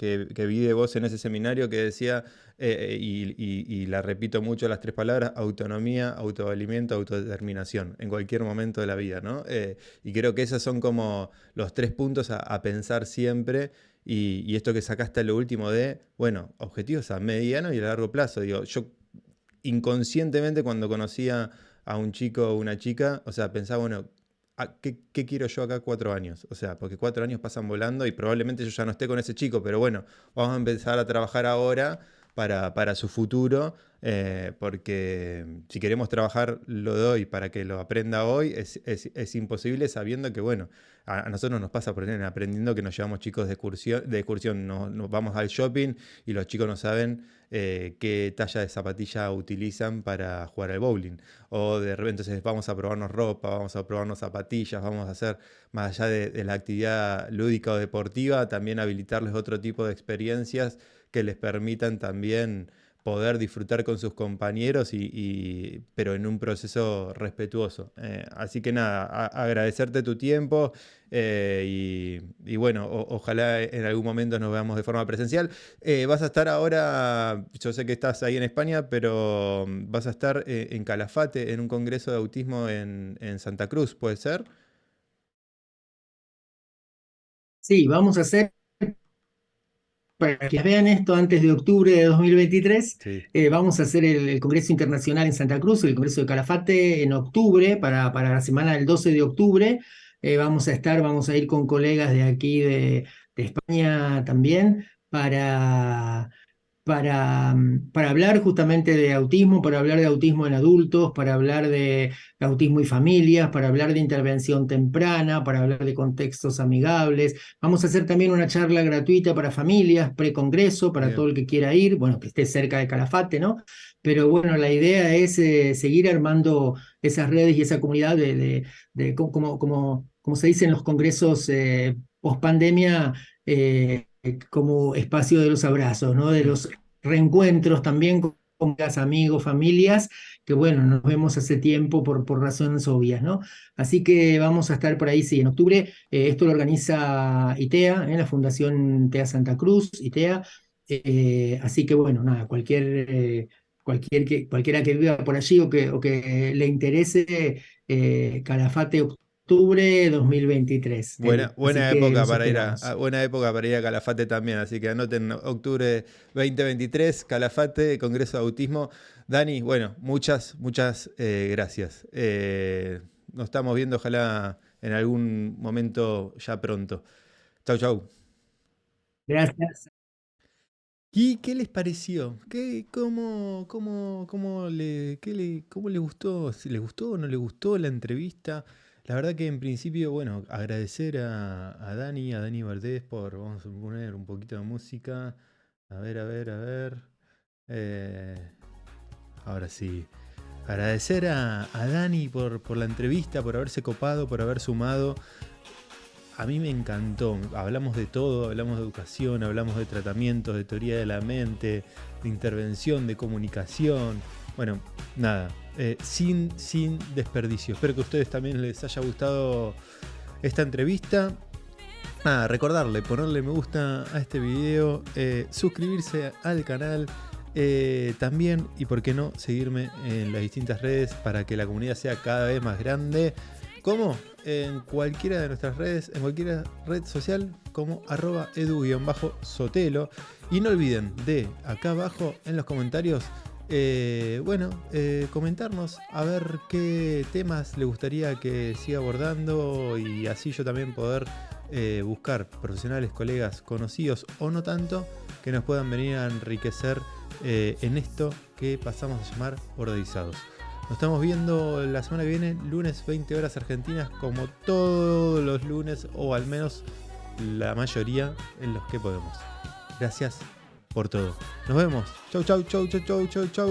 vi de vos en ese seminario que decía, y la repito mucho las 3 palabras: autonomía, autovalimiento, autodeterminación, en cualquier momento de la vida, ¿no? Y creo que esos son como los 3 puntos a pensar siempre. Y esto que sacaste a lo último bueno, objetivos a mediano y a largo plazo. Digo, yo inconscientemente cuando conocía a un chico o una chica, o sea, pensaba, bueno, ¿qué quiero yo acá 4 años? O sea, porque 4 años pasan volando y probablemente yo ya no esté con ese chico, pero bueno, vamos a empezar a trabajar ahora para su futuro, porque si queremos trabajar lo de hoy para que lo aprenda hoy, es imposible sabiendo que, bueno, a nosotros nos pasa por ejemplo, aprendiendo que nos llevamos chicos de excursión, nos vamos al shopping y los chicos no saben qué talla de zapatilla utilizan para jugar al bowling. O de repente entonces vamos a probarnos ropa, vamos a probarnos zapatillas, vamos a hacer, más allá de la actividad lúdica o deportiva, también habilitarles otro tipo de experiencias que les permitan también poder disfrutar con sus compañeros, pero en un proceso respetuoso. Así que nada, agradecerte tu tiempo, y bueno, ojalá en algún momento nos veamos de forma presencial. Vas a estar ahora, yo sé que estás ahí en España, pero vas a estar en Calafate en un congreso de autismo en Santa Cruz, ¿puede ser? sí, vamos a hacer, para que vean esto antes de octubre de 2023, Sí, vamos a hacer el Congreso Internacional en Santa Cruz, el Congreso de Calafate en octubre, para la semana del 12 de octubre. Vamos a ir con colegas de aquí de España también para hablar justamente de autismo, para hablar de autismo en adultos, para hablar de autismo y familias, para hablar de intervención temprana, para hablar de contextos amigables. Vamos a hacer también una charla gratuita para familias, pre-congreso, para todo bien. el que quiera ir, bueno, que esté cerca de Calafate, ¿no? Pero bueno, la idea es seguir armando esas redes y esa comunidad como se dice en los congresos post pandemia, como espacio de los abrazos, ¿no? De Mm. los reencuentros también con amigos, familias, que bueno, nos vemos hace tiempo por razones obvias, ¿no? Así que vamos a estar por ahí, sí, en octubre. Esto lo organiza ITEA, la Fundación TEA Santa Cruz, ITEA. Así que bueno, nada, cualquiera que viva por allí o que le interese, Calafate octubre 2023. Así Buena que época los para ir esperamos. buena época para ir a Calafate también, así que anoten octubre 2023, Calafate, Congreso de Autismo. Dani, bueno, muchas gracias. Nos estamos viendo, ojalá en algún momento ya pronto. Chau, chau. Gracias. ¿Y qué les pareció? ¿Cómo le gustó? ¿Si les gustó o no le gustó la entrevista? La verdad que en principio, bueno, agradecer a Dani Valdés vamos a poner un poquito de música. A ver, a ver, a ver. Eh, ahora sí. Agradecer a Dani por la entrevista, por haberse copado, por haber sumado. A mí me encantó. Hablamos de todo, hablamos de educación, hablamos de tratamientos, de teoría de la mente, de intervención, de comunicación. Bueno, nada, sin desperdicio. Espero que a ustedes también les haya gustado esta entrevista. Nada, recordarle, ponerle me gusta a este video, suscribirse al canal. También, y por qué no, seguirme en las distintas redes para que la comunidad sea cada vez más grande. ¿Cómo? En cualquiera de nuestras redes, en cualquier red social, como @edu_sotelo. Y no olviden de acá abajo en los comentarios, comentarnos a ver qué temas le gustaría que siga abordando, y así yo también poder buscar profesionales, colegas, conocidos o no tanto, que nos puedan venir a enriquecer en esto que pasamos a llamar Orderizados. Nos estamos viendo la semana que viene, lunes 20 horas argentinas, como todos los lunes, o al menos la mayoría en los que podemos. Gracias por todo. Nos vemos. Chau, chau, chau, chau, chau, chau, chau.